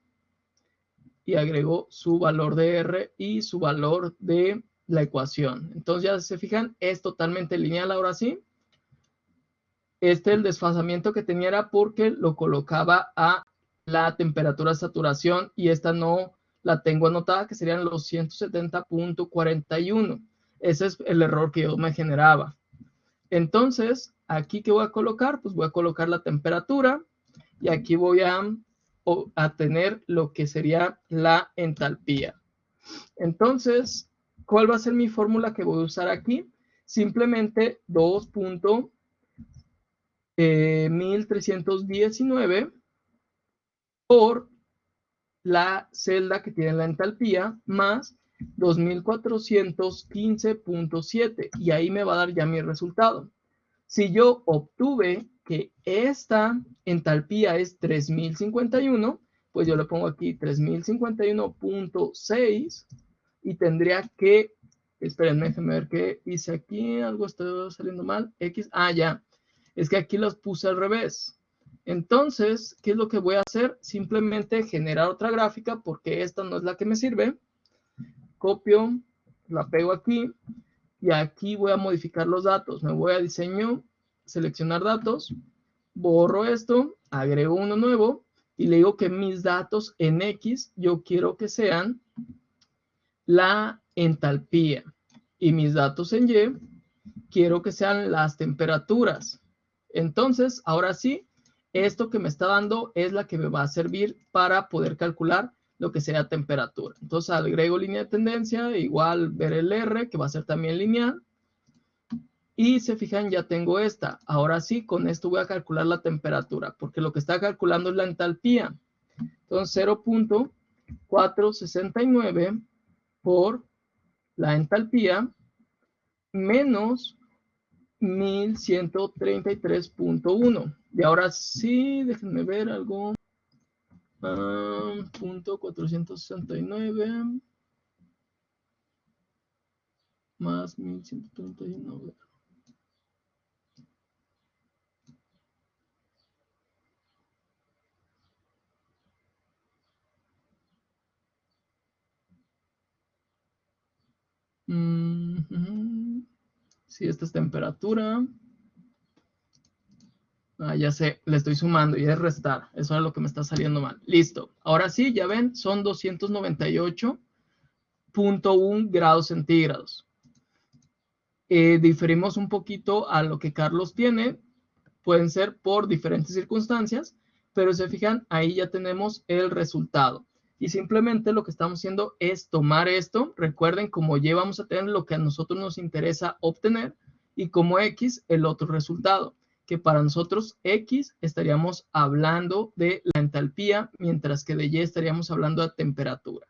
y agrego su valor de R y su valor de la ecuación. Entonces ya se fijan, es totalmente lineal ahora sí. El desfasamiento que tenía era porque lo colocaba a la temperatura de saturación y esta no la tengo anotada, que serían los 170.41. Ese es el error que yo me generaba. Entonces, aquí ¿qué voy a colocar? Pues voy a colocar la temperatura y aquí voy a tener lo que sería la entalpía. Entonces, ¿cuál va a ser mi fórmula que voy a usar aquí? Simplemente 2.1319 por la celda que tiene la entalpía más 2415.7 y ahí me va a dar ya mi resultado. Si yo obtuve que esta entalpía es 3051, pues yo le pongo aquí 3051.6 y tendría que, espérenme, déjenme ver qué hice aquí, algo está saliendo mal, X, ya, es que aquí los puse al revés. Entonces, ¿qué es lo que voy a hacer? Simplemente generar otra gráfica porque esta no es la que me sirve. Copio, la pego aquí y aquí voy a modificar los datos. Me voy a diseño, seleccionar datos, borro esto, agrego uno nuevo y le digo que mis datos en X yo quiero que sean la entalpía y mis datos en Y quiero que sean las temperaturas. Entonces, ahora sí, esto que me está dando es la que me va a servir para poder calcular lo que sea temperatura. Entonces, agrego línea de tendencia, igual ver el R, que va a ser también lineal. Y se fijan, ya tengo esta. Ahora sí, con esto voy a calcular la temperatura, porque lo que está calculando es la entalpía. Entonces, 0.469 por la entalpía menos 1133.1. Y ahora sí, déjenme ver algo. Punto 469 más 1139. Si esta es temperatura. Ya sé, le estoy sumando y es restar. Eso es lo que me está saliendo mal. Listo. Ahora sí, ya ven, son 298.1 grados centígrados. Diferimos un poquito a lo que Carlos tiene. Pueden ser por diferentes circunstancias, pero se fijan, ahí ya tenemos el resultado. Y simplemente lo que estamos haciendo es tomar esto. Recuerden, como Y vamos a tener lo que a nosotros nos interesa obtener y como X el otro resultado, que para nosotros X estaríamos hablando de la entalpía, mientras que de Y estaríamos hablando de temperatura.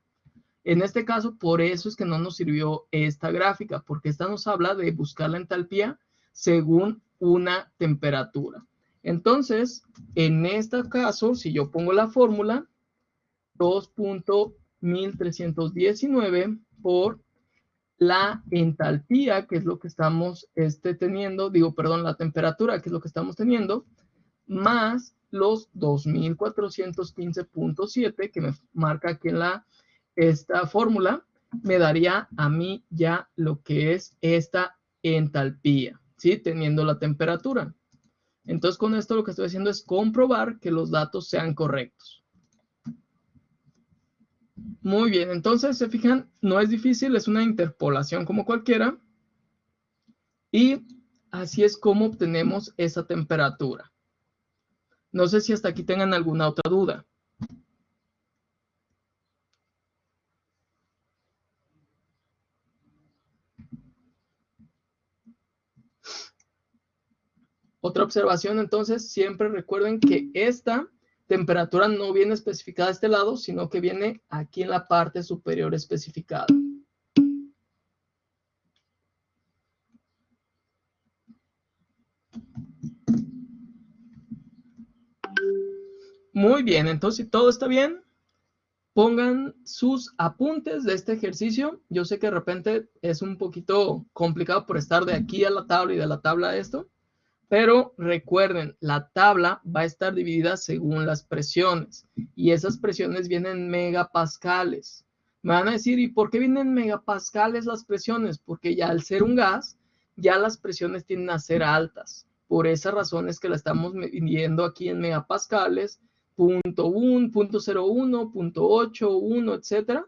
En este caso, por eso es que no nos sirvió esta gráfica, porque esta nos habla de buscar la entalpía según una temperatura. Entonces, en este caso, si yo pongo la fórmula, 2.1319 por la entalpía, que es lo que estamos teniendo, la temperatura, que es lo que estamos teniendo, más los 2415.7 que me marca aquí en esta fórmula, me daría a mí ya lo que es esta entalpía, ¿sí? Teniendo la temperatura. Entonces, con esto lo que estoy haciendo es comprobar que los datos sean correctos. Muy bien, entonces, se fijan, no es difícil, es una interpolación como cualquiera. Y así es como obtenemos esa temperatura. No sé si hasta aquí tengan alguna otra duda. Otra observación, entonces, siempre recuerden que esta temperatura no viene especificada a este lado, sino que viene aquí en la parte superior especificada. Muy bien, entonces, si todo está bien, pongan sus apuntes de este ejercicio. Yo sé que de repente es un poquito complicado por estar de aquí a la tabla y de la tabla a esto, pero recuerden, la tabla va a estar dividida según las presiones y esas presiones vienen en megapascales. Me van a decir, ¿y por qué vienen en megapascales las presiones? Porque ya al ser un gas, ya las presiones tienden a ser altas. Por esa razón es que la estamos midiendo aquí en megapascales, punto 1, punto 0,1, punto 8, 1, etcétera,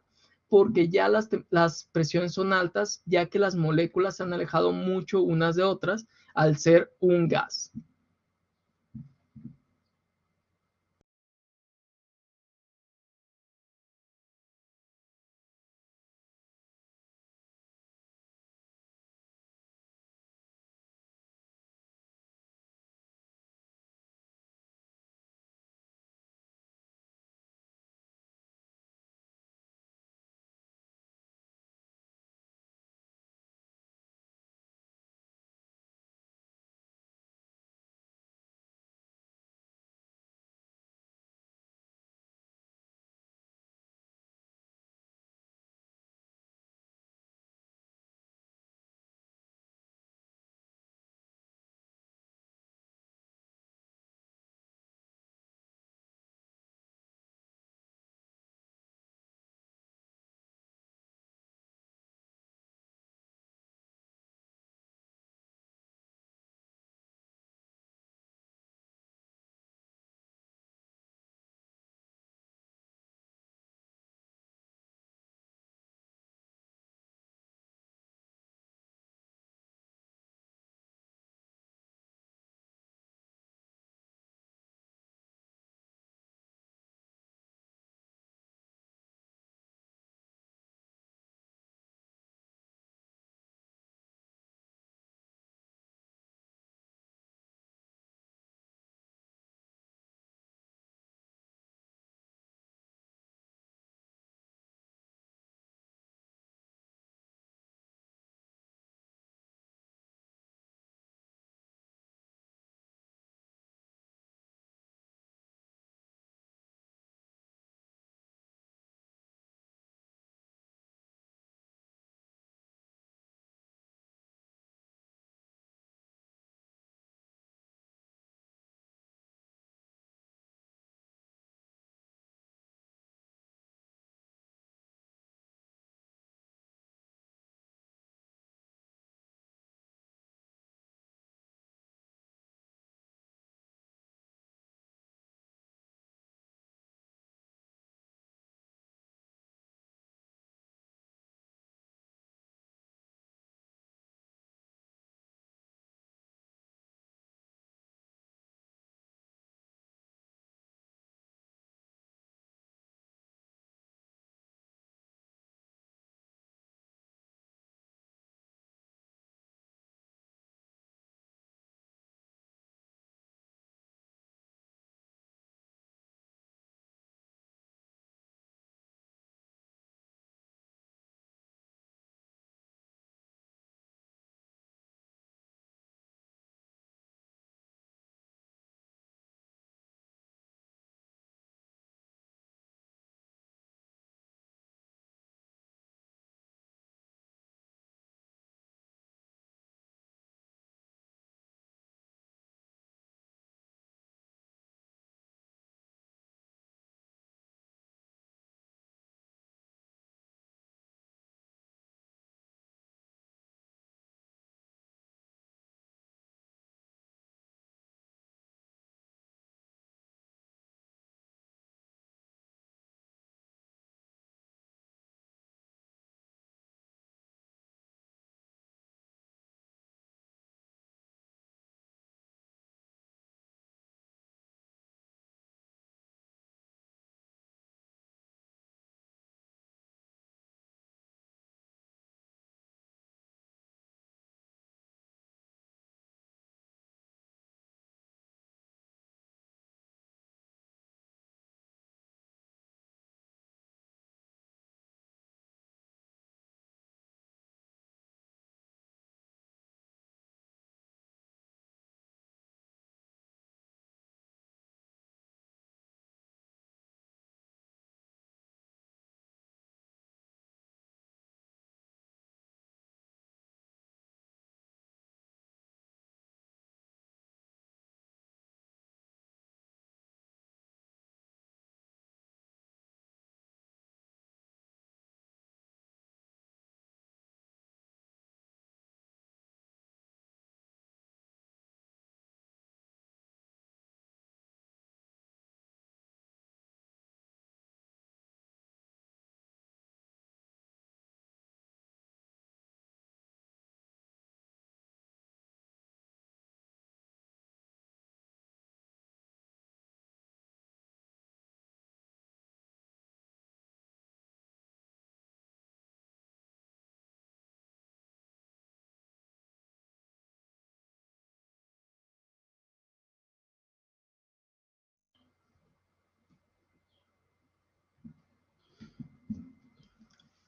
porque ya las presiones son altas, ya que las moléculas se han alejado mucho unas de otras al ser un gas.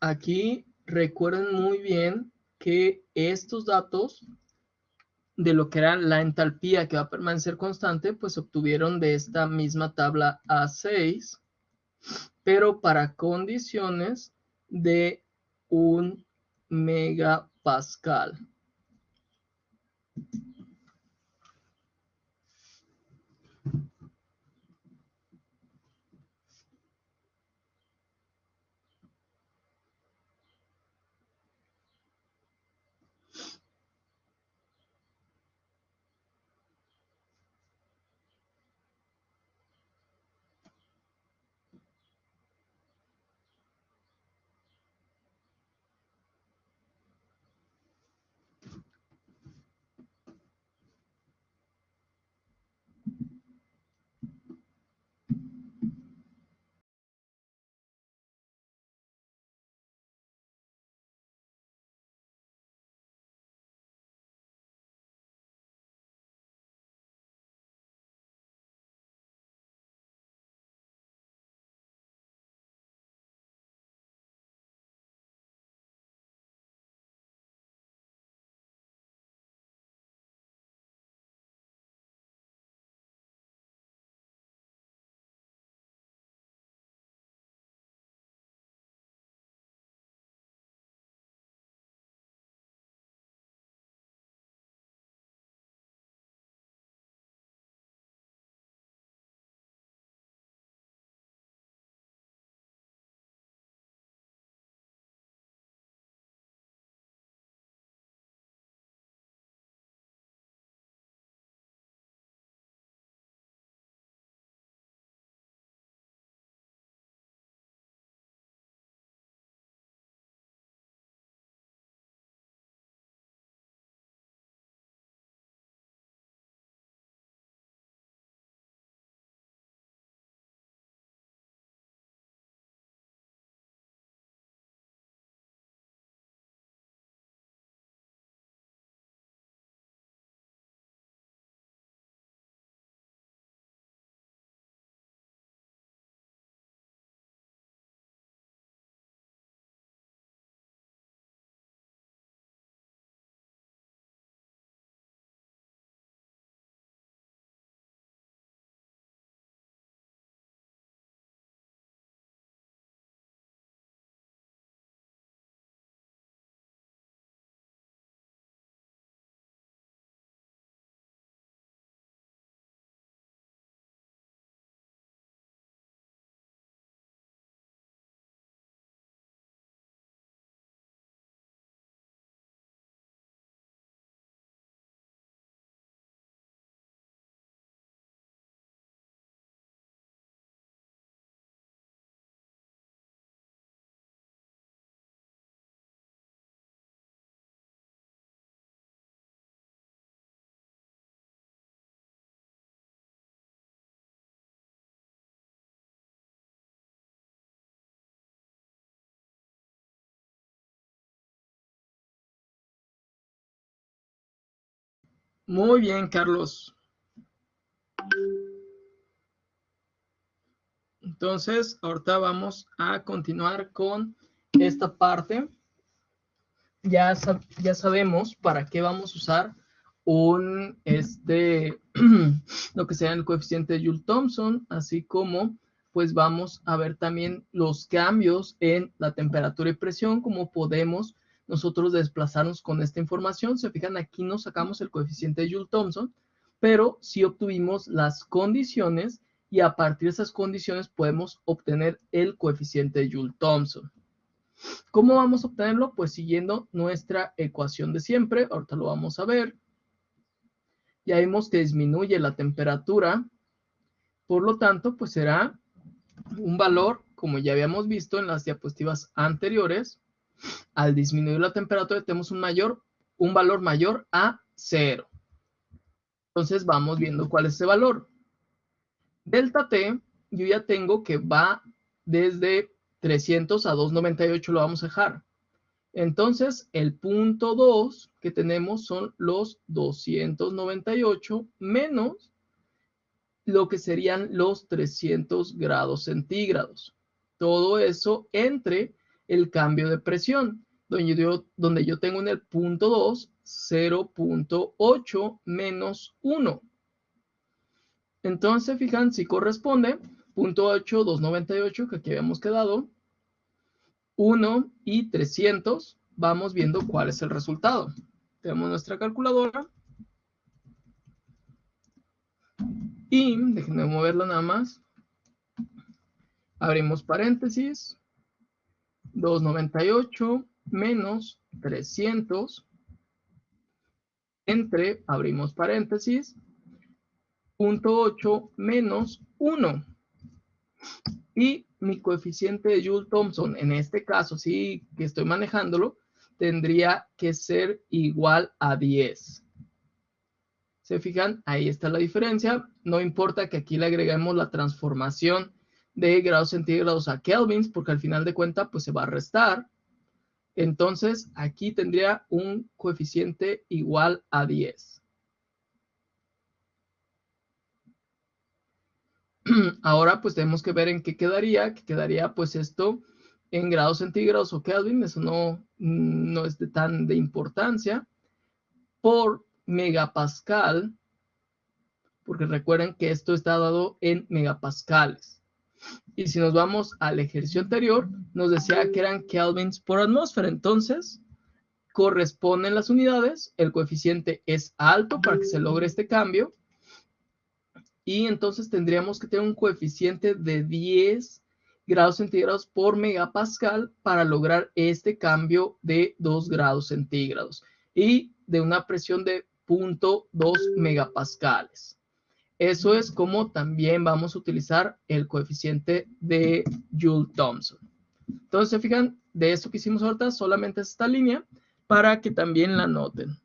aquí recuerden muy bien que estos datos de lo que era la entalpía que va a permanecer constante, pues se obtuvieron de esta misma tabla A6, pero para condiciones de 1 megapascal. Muy bien, Carlos. Entonces, ahorita vamos a continuar con esta parte. Ya sabemos para qué vamos a usar lo que sea el coeficiente de Joule-Thomson, así como pues vamos a ver también los cambios en la temperatura y presión, cómo podemos nosotros desplazarnos con esta información. Se fijan, aquí no sacamos el coeficiente de Joule-Thomson, pero sí obtuvimos las condiciones y a partir de esas condiciones podemos obtener el coeficiente de Joule-Thomson. ¿Cómo vamos a obtenerlo? Pues siguiendo nuestra ecuación de siempre. Ahorita lo vamos a ver. Ya vimos que disminuye la temperatura. Por lo tanto, pues será un valor, como ya habíamos visto en las diapositivas anteriores. Al disminuir la temperatura tenemos un valor mayor a 0. Entonces vamos viendo cuál es ese valor. Delta T, yo ya tengo que va desde 300 a 298, lo vamos a dejar. Entonces, el punto 2 que tenemos son los 298 menos lo que serían los 300 grados centígrados. Todo eso entre el cambio de presión, donde yo tengo en el punto 2, 0.8 menos 1. Entonces, fijan, si corresponde, punto 8, 298, que aquí habíamos quedado, 1 y 300, vamos viendo cuál es el resultado. Tenemos nuestra calculadora. Y déjenme moverla nada más. Abrimos paréntesis. 298 menos 300 entre, abrimos paréntesis, punto 8 menos 1. Y mi coeficiente de Joule-Thomson, en este caso, sí que estoy manejándolo, tendría que ser igual a 10. ¿Se fijan? Ahí está la diferencia. No importa que aquí le agreguemos la transformación de grados centígrados a kelvins, porque al final de cuentas pues se va a restar. Entonces aquí tendría un coeficiente igual a 10. Ahora pues tenemos que ver en qué quedaría. Que quedaría pues esto en grados centígrados o kelvin. Eso no es tan de importancia. Por megapascal, porque recuerden que esto está dado en megapascales. Y si nos vamos al ejercicio anterior, nos decía que eran kelvins por atmósfera. Entonces, corresponden las unidades, el coeficiente es alto para que se logre este cambio. Y entonces tendríamos que tener un coeficiente de 10 grados centígrados por megapascal para lograr este cambio de 2 grados centígrados. Y de una presión de 0.2 megapascales. Eso es como también vamos a utilizar el coeficiente de Joule-Thomson. Entonces, se fijan, de esto que hicimos ahorita, solamente esta línea para que también la noten.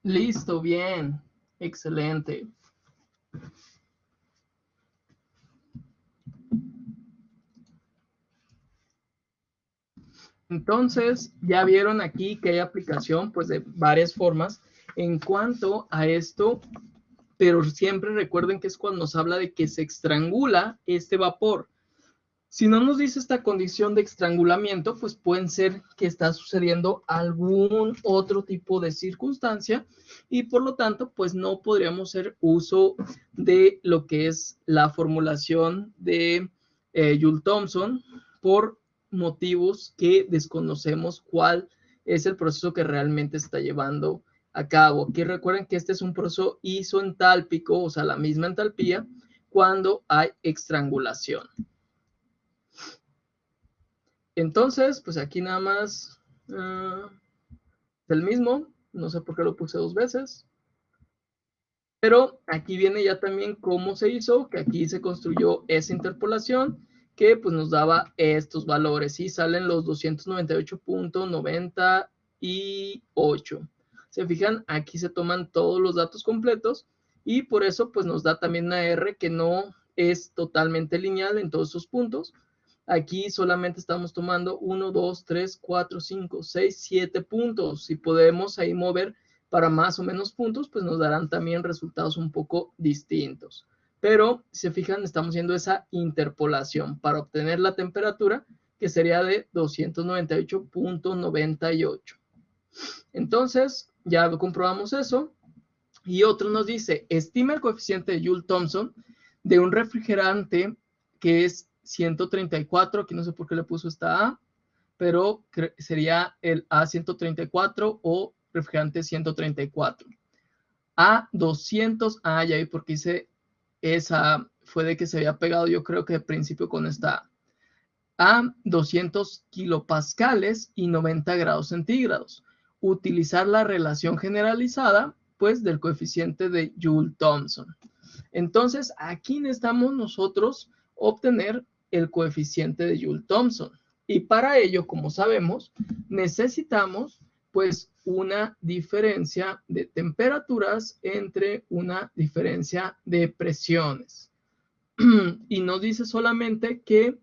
Listo, bien. Excelente. Entonces, ya vieron aquí que hay aplicación pues de varias formas en cuanto a esto, pero siempre recuerden que es cuando nos habla de que se estrangula este vapor. Si no nos dice esta condición de estrangulamiento, pues pueden ser que está sucediendo algún otro tipo de circunstancia y por lo tanto, pues no podríamos hacer uso de lo que es la formulación de Joule-Thomson por motivos que desconocemos cuál es el proceso que realmente está llevando a cabo. Aquí recuerden que este es un proceso isoentálpico, o sea, la misma entalpía cuando hay estrangulación. Entonces, pues aquí nada más el mismo, no sé por qué lo puse 2 veces, pero aquí viene ya también cómo se hizo, que aquí se construyó esa interpolación que pues nos daba estos valores y salen los 298.98. Se fijan, aquí se toman todos los datos completos y por eso pues nos da también una R que no es totalmente lineal en todos esos puntos. Aquí solamente estamos tomando 1, 2, 3, 4, 5, 6, 7 puntos. Si podemos ahí mover para más o menos puntos, pues nos darán también resultados un poco distintos. Pero, si se fijan, estamos haciendo esa interpolación para obtener la temperatura, que sería de 298.98. Entonces, ya comprobamos eso. Y otro nos dice, estima el coeficiente de Joule-Thomson de un refrigerante que es 134, aquí no sé por qué le puso esta A, pero sería el A134 o refrigerante 134. A200, ya vi por qué hice esa, fue de que se había pegado yo creo que de principio con esta A 200 kilopascales y 90 grados centígrados. Utilizar la relación generalizada, pues, del coeficiente de Joule-Thomson. Entonces, aquí necesitamos nosotros obtener el coeficiente de Joule-Thomson. Y para ello, como sabemos, necesitamos pues una diferencia de temperaturas entre una diferencia de presiones. Y nos dice solamente que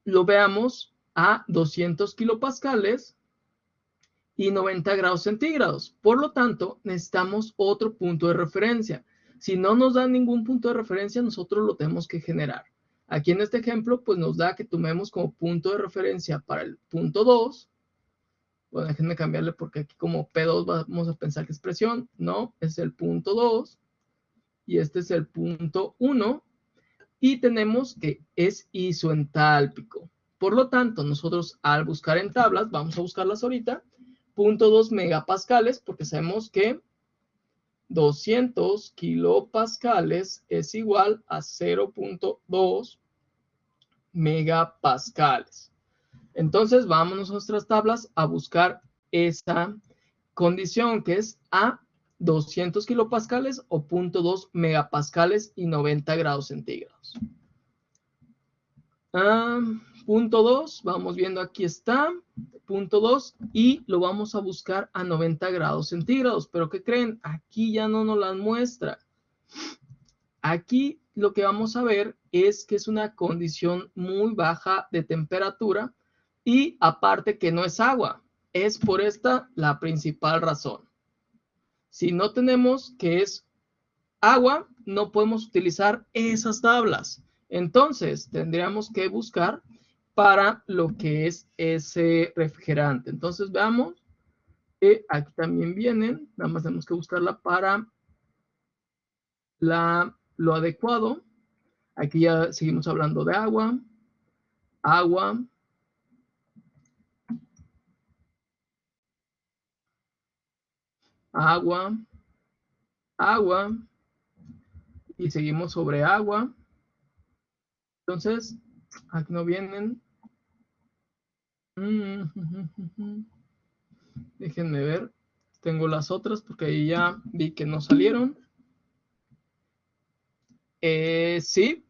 lo veamos a 200 kilopascales y 90 grados centígrados. Por lo tanto, necesitamos otro punto de referencia. Si no nos da ningún punto de referencia, nosotros lo tenemos que generar. Aquí en este ejemplo, pues nos da que tomemos como punto de referencia para el punto 2. Bueno, déjenme cambiarle porque aquí como P2 vamos a pensar que es presión. No, es el punto 2. Y este es el punto 1. Y tenemos que es isoentálpico. Por lo tanto, nosotros al buscar en tablas, vamos a buscarlas ahorita, 0.2 megapascales, porque sabemos que 200 kilopascales es igual a 0.2 megapascales. Entonces, vámonos a nuestras tablas a buscar esa condición que es a 200 kilopascales o 0.2 megapascales y 90 grados centígrados. Punto 2, vamos viendo aquí está, punto 2, y lo vamos a buscar a 90 grados centígrados. Pero ¿qué creen? Aquí ya no nos las muestra. Aquí lo que vamos a ver es que es una condición muy baja de temperatura y aparte que no es agua. Es por esta la principal razón. Si no tenemos que es agua, no podemos utilizar esas tablas. Entonces, tendríamos que buscar para lo que es ese refrigerante. Entonces, veamos que aquí también vienen, nada más tenemos que buscarla para lo adecuado. Aquí ya seguimos hablando de agua, agua, agua, agua, y seguimos sobre agua. Entonces, aquí no vienen. Déjenme ver. Tengo las otras porque ahí ya vi que no salieron. Sí,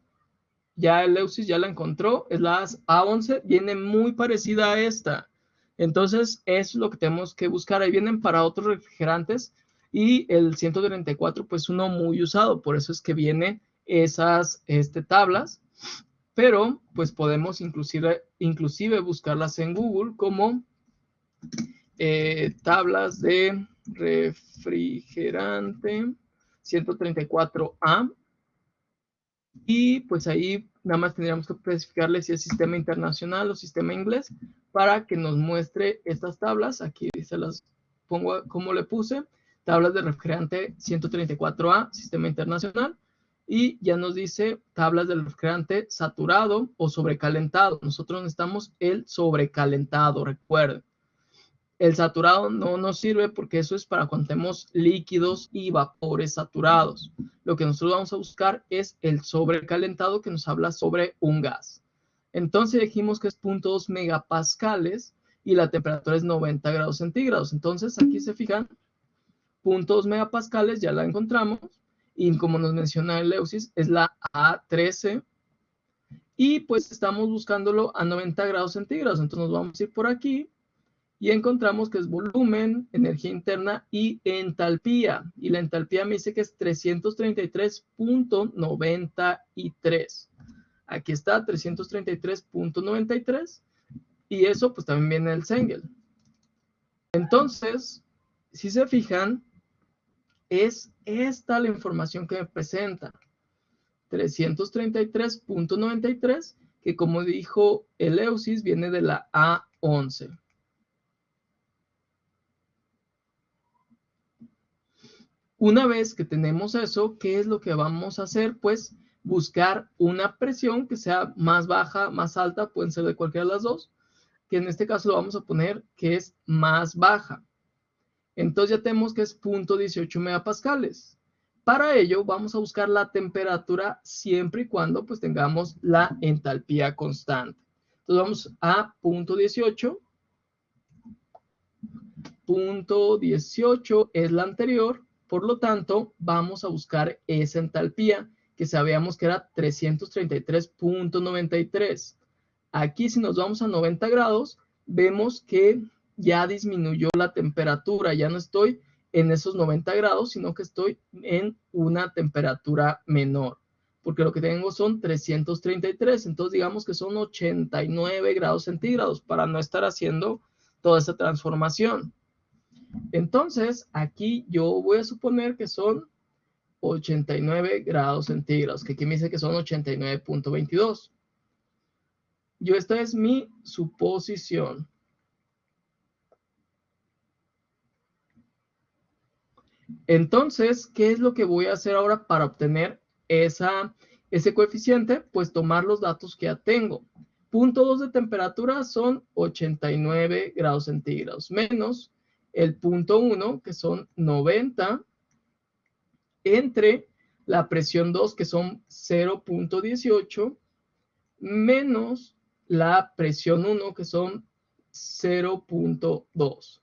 ya el Eleusis ya la encontró. Es la A11. Viene muy parecida a esta. Entonces, es lo que tenemos que buscar. Ahí vienen para otros refrigerantes. Y el 134, pues uno muy usado, por eso es que vienen esas tablas, pero pues podemos inclusive buscarlas en Google como tablas de refrigerante 134A, y pues ahí nada más tendríamos que especificarle si es sistema internacional o sistema inglés para que nos muestre estas tablas. Aquí se las pongo como le puse, tablas de refrigerante 134A, sistema internacional, y ya nos dice tablas del refrigerante saturado o sobrecalentado. Nosotros necesitamos el sobrecalentado, recuerden. El saturado no nos sirve porque eso es para cuando tenemos líquidos y vapores saturados. Lo que nosotros vamos a buscar es el sobrecalentado, que nos habla sobre un gas. Entonces dijimos que es 0.2 megapascales y la temperatura es 90 grados centígrados. Entonces aquí se fijan, 0.2 megapascales ya la encontramos, y como nos menciona el Eleusis, es la A13, y pues estamos buscándolo a 90 grados centígrados. Entonces nos vamos a ir por aquí y encontramos que es volumen, energía interna y entalpía. Y la entalpía me dice que es 333.93. Aquí está, 333.93. Y eso pues también viene del Cengel. Entonces, si se fijan, es esta la información que me presenta. 333.93, que como dijo Eleusis, viene de la A11. Una vez que tenemos eso, ¿qué es lo que vamos a hacer? Pues buscar una presión que sea más baja, más alta, pueden ser de cualquiera de las dos, que en este caso lo vamos a poner que es más baja. Entonces ya tenemos que es 0.18 megapascales. Para ello vamos a buscar la temperatura siempre y cuando pues tengamos la entalpía constante. Entonces vamos a 0.18. 0.18 es la anterior, por lo tanto vamos a buscar esa entalpía que sabíamos que era 333.93. Aquí si nos vamos a 90 grados, vemos que ya disminuyó la temperatura, ya no estoy en esos 90 grados, sino que estoy en una temperatura menor, porque lo que tengo son 333, entonces digamos que son 89 grados centígrados para no estar haciendo toda esa transformación. Entonces, aquí yo voy a suponer que son 89 grados centígrados, que aquí me dice que son 89.22. Esta es mi suposición. Entonces, ¿qué es lo que voy a hacer ahora para obtener ese coeficiente? Pues tomar los datos que ya tengo. 0.2 de temperatura son 89 grados centígrados, menos el 0.1, que son 90, entre la presión 2, que son 0.18, menos la presión 1, que son 0.2.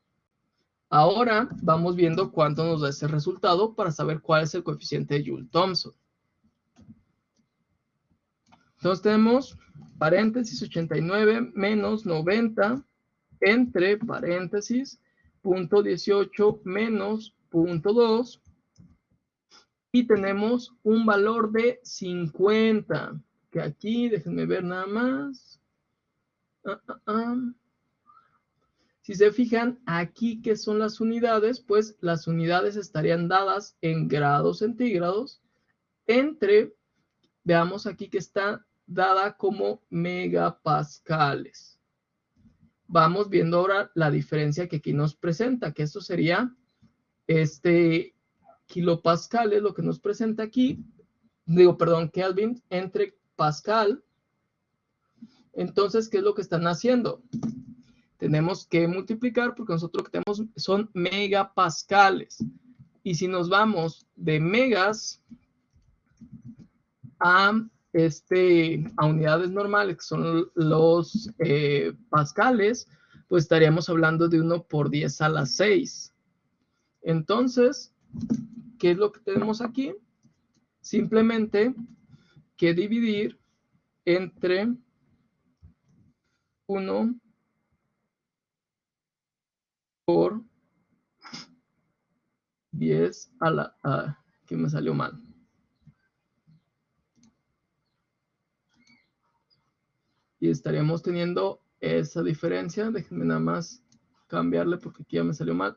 Ahora vamos viendo cuánto nos da ese resultado para saber cuál es el coeficiente de Joule-Thomson. Entonces tenemos paréntesis 89 menos 90 entre paréntesis 0.18 menos 0.2, y tenemos un valor de 50, que aquí, déjenme ver nada más. Si se fijan, aquí, ¿qué son las unidades? Pues las unidades estarían dadas en grados centígrados entre, veamos aquí que está dada como megapascales. Vamos viendo ahora la diferencia que aquí nos presenta, que esto sería kilopascales, lo que nos presenta aquí, Kelvin entre pascal. Entonces, ¿qué es lo que están haciendo? Tenemos que multiplicar porque nosotros lo que tenemos son megapascales. Y si nos vamos de megas a unidades normales, que son los pascales, pues estaríamos hablando de 1 por 10 a la 6. Entonces, ¿qué es lo que tenemos aquí? Simplemente que dividir entre 1 por 10 a la... que me salió mal. Y estaríamos teniendo esa diferencia. Déjenme nada más cambiarle porque aquí ya me salió mal.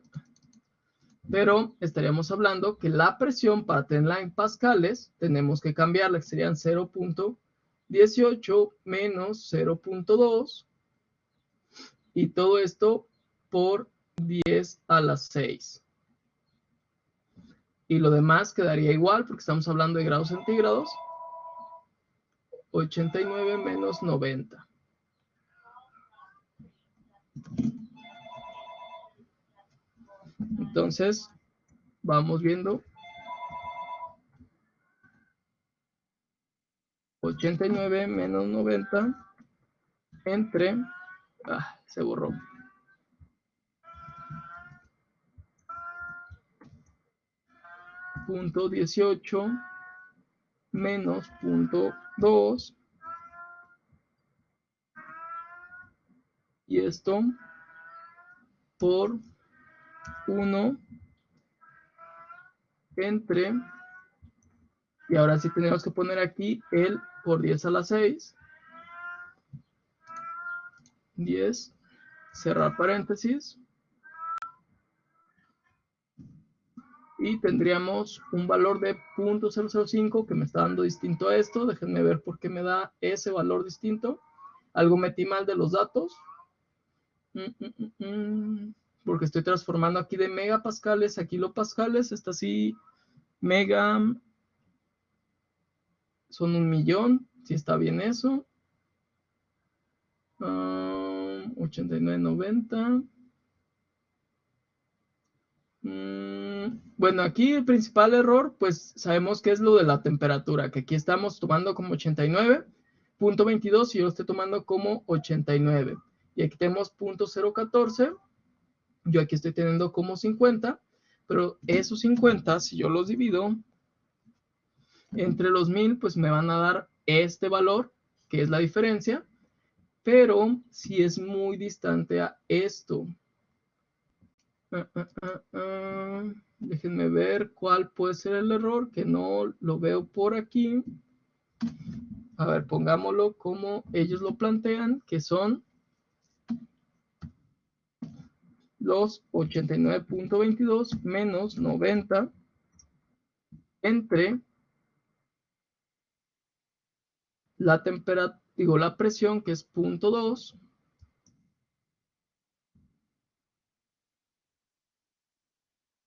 Pero estaríamos hablando que la presión para tenerla en pascales tenemos que cambiarla, que serían 0.18 menos 0.2 y todo esto por 10 a la 6. Y lo demás quedaría igual porque estamos hablando de grados centígrados. 89 menos 90. Entonces, vamos viendo. 89 menos 90 entre... se borró. Punto 18 menos punto 2. Y esto por 1 entre... Y ahora sí tenemos que poner aquí el por 10 a la 6. 10, cerrar paréntesis. Y tendríamos un valor de 0.005 que me está dando distinto a esto. Déjenme ver por qué me da ese valor distinto. Algo metí mal de los datos. Porque estoy transformando aquí de megapascales a kilopascales. Está así, mega... Son 1.000.000, si está bien eso. 89.90. Bueno, aquí el principal error, pues sabemos que es lo de la temperatura, que aquí estamos tomando como 89.22 y yo lo estoy tomando como 89. Y aquí tenemos 0.014, yo aquí estoy teniendo como 50, pero esos 50, si yo los divido entre los 1000, pues me van a dar este valor, que es la diferencia, pero si es muy distante a esto. Déjenme ver cuál puede ser el error, que no lo veo por aquí. A ver, pongámoslo como ellos lo plantean, que son los 89.22 menos 90 entre la temperatura, digo, la presión, que es 0.2,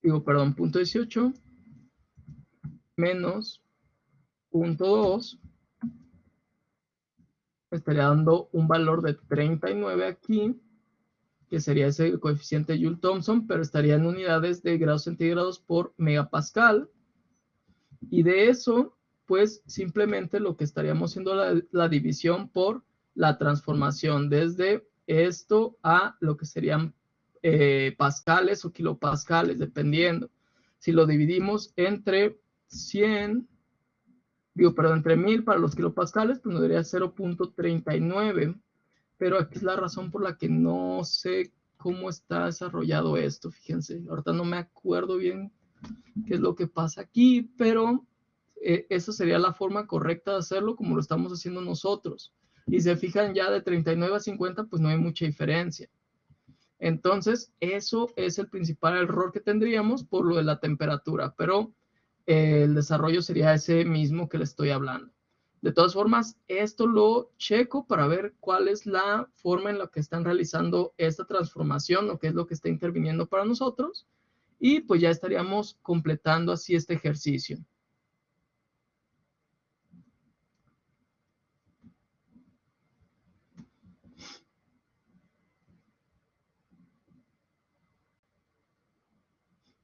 digo, perdón, 0.18 menos 0.2, me estaría dando un valor de 39 aquí, que sería ese coeficiente Joule-Thomson, pero estaría en unidades de grados centígrados por megapascal. Y de eso, pues simplemente lo que estaríamos haciendo la división por la transformación desde esto a lo que serían pascales o kilopascales, dependiendo. Si lo dividimos entre 100, entre 1000 para los kilopascales, pues nos daría 0.39. Pero aquí es la razón por la que no sé cómo está desarrollado esto. Fíjense, ahorita no me acuerdo bien qué es lo que pasa aquí, pero esa sería la forma correcta de hacerlo como lo estamos haciendo nosotros. Y se fijan, ya de 39 a 50, pues no hay mucha diferencia. Entonces, eso es el principal error que tendríamos por lo de la temperatura, pero el desarrollo sería ese mismo que le estoy hablando. De todas formas, esto lo checo para ver cuál es la forma en la que están realizando esta transformación o qué es lo que está interviniendo para nosotros. Y pues ya estaríamos completando así este ejercicio.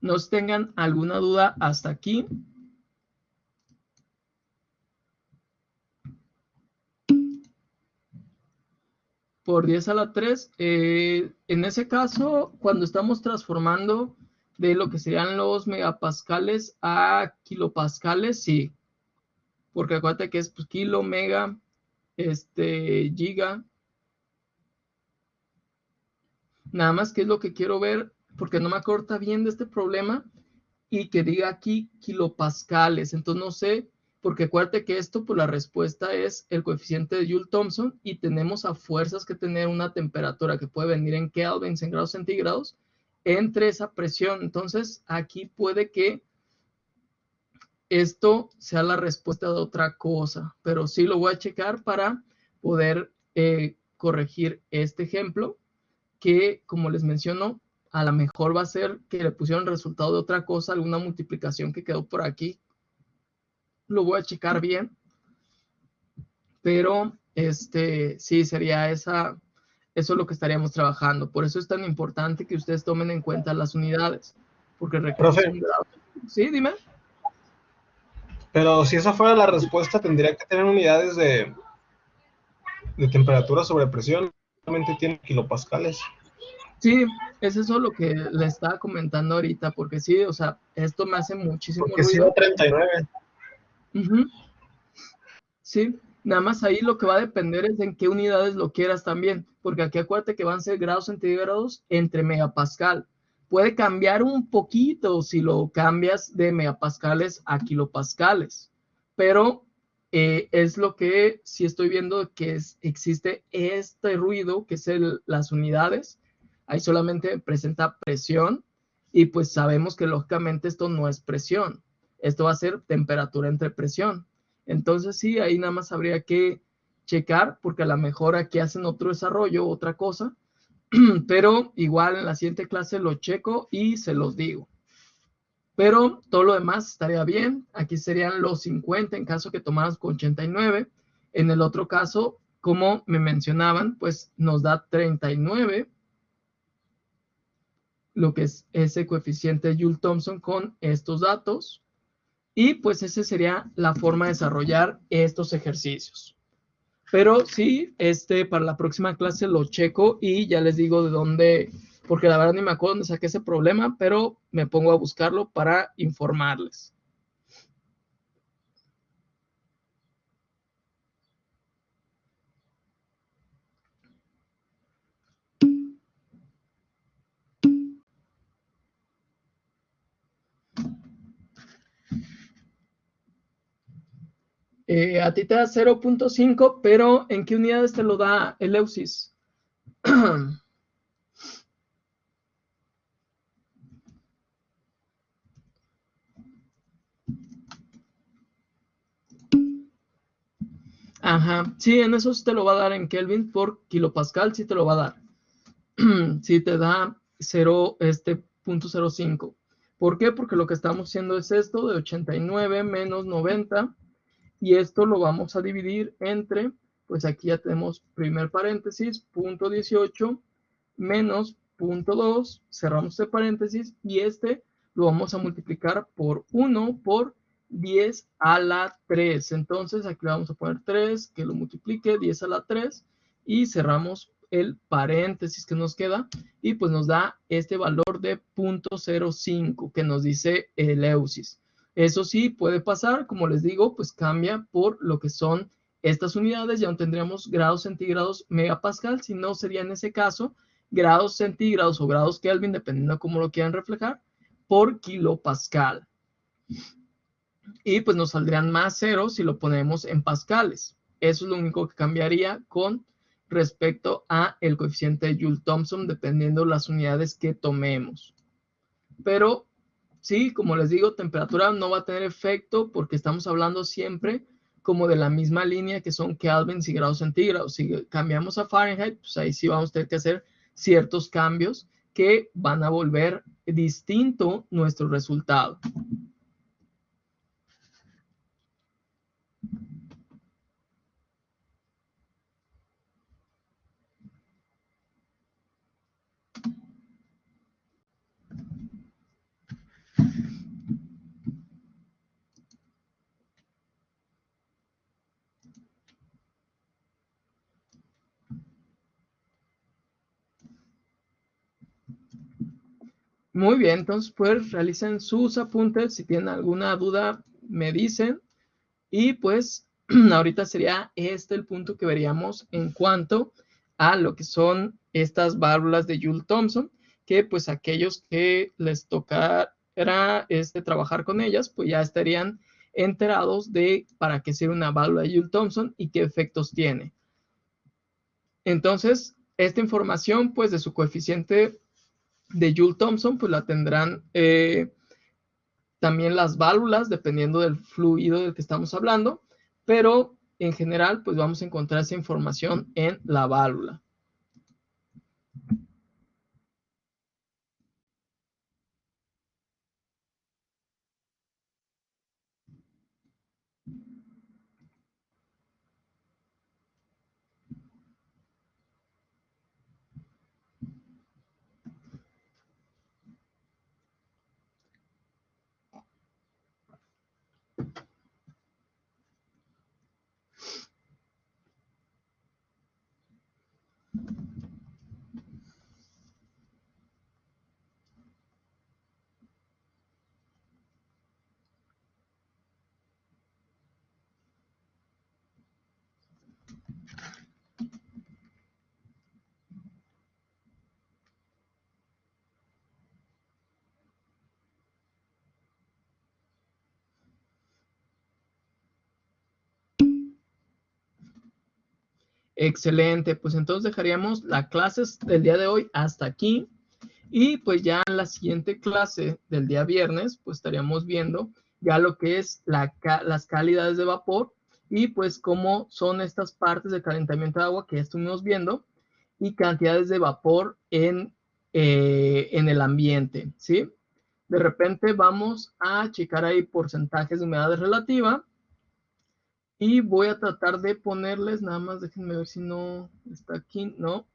No tengan alguna duda hasta aquí. Por 10 a la 3, en ese caso, cuando estamos transformando de lo que serían los megapascales a kilopascales, sí. Porque acuérdate que es pues, kilo, mega, giga. Nada más que es lo que quiero ver, porque no me acorta bien de este problema. y que diga aquí kilopascales. Entonces no sé, porque acuérdate que esto, pues la respuesta es el coeficiente de Joule-Thomson y tenemos a fuerzas que tener una temperatura que puede venir en kelvins, en grados centígrados, entre esa presión. Entonces aquí puede que esto sea la respuesta de otra cosa, pero sí lo voy a checar para poder corregir este ejemplo, que como les menciono, a lo mejor va a ser que le pusieron el resultado de otra cosa, alguna multiplicación que quedó por aquí. Lo voy a checar bien, pero sí sería eso es lo que estaríamos trabajando. Por eso es tan importante que ustedes tomen en cuenta las unidades, porque requerimos Profe. un grado. Sí, dime. Pero si esa fuera la respuesta, tendría que tener unidades de temperatura sobre presión. Solamente tiene kilopascales. Sí, es eso lo que le estaba comentando ahorita, porque sí, o sea, esto me hace muchísimo Porque si ruido. va 39. Sí, nada más ahí lo que va a depender es en qué unidades lo quieras también, porque aquí acuérdate que van a ser grados centígrados entre megapascal. Puede cambiar un poquito si lo cambias de megapascales a kilopascales, pero es lo que sí estoy viendo que existe este ruido, que es las unidades. Ahí solamente presenta presión y pues sabemos que lógicamente esto no es presión. Esto va a ser temperatura entre presión. Entonces sí, ahí nada más habría que checar, porque a lo mejor aquí hacen otro desarrollo, otra cosa, pero igual en la siguiente clase lo checo y se los digo. Pero todo lo demás estaría bien. Aquí serían los 50 en caso que tomaras con 89. En el otro caso, como me mencionaban, pues nos da 39, lo que es ese coeficiente Joule-Thomson con estos datos. Y pues esa sería la forma de desarrollar estos ejercicios. Pero sí, para la próxima clase lo checo y ya les digo de dónde, porque la verdad ni me acuerdo dónde saqué ese problema, pero me pongo a buscarlo para informarles. A ti te da 0.5, pero ¿en qué unidades te lo da el Eleusis? Ajá, sí, en eso sí te lo va a dar en Kelvin por kilopascal, sí te lo va a dar. Sí te da 0.05. ¿Por qué? Porque lo que estamos haciendo es esto de 89 menos 90 y esto lo vamos a dividir entre, pues aquí ya tenemos primer paréntesis, punto 18 menos punto 2, cerramos este paréntesis y lo vamos a multiplicar por 1 por 10 a la 3. Entonces aquí le vamos a poner 3, que lo multiplique 10 a la 3 y cerramos el paréntesis que nos queda y pues nos da este valor de 0.05 que nos dice el Eleusis. Eso sí puede pasar, como les digo, pues cambia por lo que son estas unidades, ya no tendríamos grados centígrados megapascal, sino sería en ese caso grados centígrados o grados Kelvin, dependiendo de cómo lo quieran reflejar, por kilopascal. Y pues nos saldrían más ceros si lo ponemos en pascales. Eso es lo único que cambiaría con respecto a el coeficiente de Joule-Thomson, dependiendo de las unidades que tomemos. Pero sí, como les digo, temperatura no va a tener efecto porque estamos hablando siempre como de la misma línea que son kelvins y grados centígrados. Si cambiamos a Fahrenheit, pues ahí sí vamos a tener que hacer ciertos cambios que van a volver distinto nuestro resultado. Muy bien, entonces pues realicen sus apuntes. Si tienen alguna duda, me dicen. Y pues ahorita sería el punto que veríamos en cuanto a lo que son estas válvulas de Joule-Thomson, que pues aquellos que les toca era trabajar con ellas, pues ya estarían enterados de para qué sirve una válvula de Joule-Thomson y qué efectos tiene. Entonces, esta información, pues, de su coeficiente de Joule-Thomson, pues la tendrán también las válvulas, dependiendo del fluido del que estamos hablando, pero en general, pues vamos a encontrar esa información en la válvula. Excelente, pues entonces dejaríamos la clase del día de hoy hasta aquí y pues ya en la siguiente clase del día viernes pues estaríamos viendo ya lo que es las calidades de vapor y pues cómo son estas partes de calentamiento de agua que ya estuvimos viendo y cantidades de vapor en el ambiente, ¿sí? De repente vamos a checar ahí porcentajes de humedad relativa. Y voy a tratar de ponerles, nada más déjenme ver si no está aquí, no.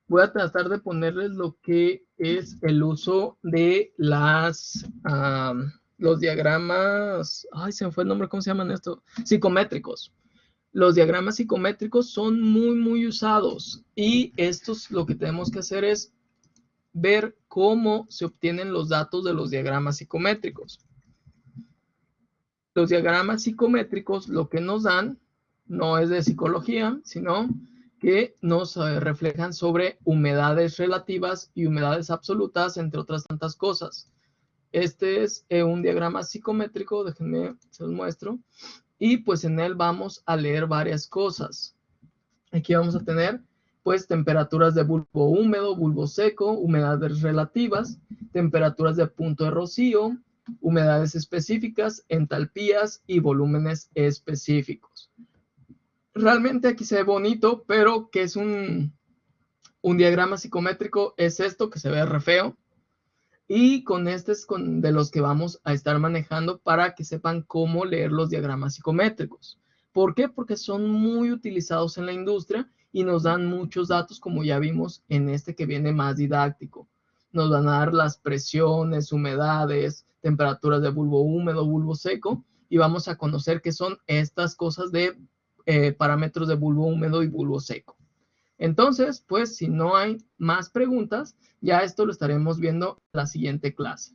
Voy a tratar de ponerles lo que es el uso de los diagramas, ay, se me fue el nombre, ¿cómo se llaman esto? Psicométricos. Los diagramas psicométricos son muy usados y estos lo que tenemos que hacer es ver cómo se obtienen los datos de los diagramas psicométricos. Los diagramas psicométricos lo que nos dan no es de psicología, sino que nos reflejan sobre humedades relativas y humedades absolutas, entre otras tantas cosas. Este es un diagrama psicométrico, déjenme, se los muestro, y pues en él vamos a leer varias cosas. Aquí vamos a tener pues temperaturas de bulbo húmedo, bulbo seco, humedades relativas, temperaturas de punto de rocío, humedades específicas, entalpías y volúmenes específicos. Realmente aquí se ve bonito, pero que es un diagrama psicométrico, es esto que se ve re feo. Y con este es de los que vamos a estar manejando para que sepan cómo leer los diagramas psicométricos. ¿Por qué? Porque son muy utilizados en la industria y nos dan muchos datos, como ya vimos en este que viene más didáctico. Nos van a dar las presiones, humedades, temperaturas de bulbo húmedo, bulbo seco, y vamos a conocer qué son estas cosas de parámetros de bulbo húmedo y bulbo seco. Entonces, pues, si no hay más preguntas, ya esto lo estaremos viendo en la siguiente clase.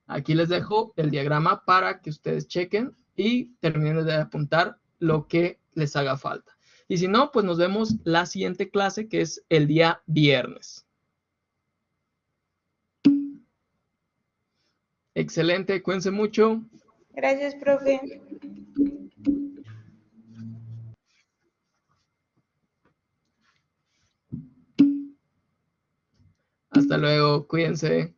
Aquí les dejo el diagrama para que ustedes chequen y terminen de apuntar lo que les haga falta. Y si no, pues nos vemos la siguiente clase, que es el día viernes. Excelente, cuídense mucho. Gracias, profe. Hasta luego, cuídense.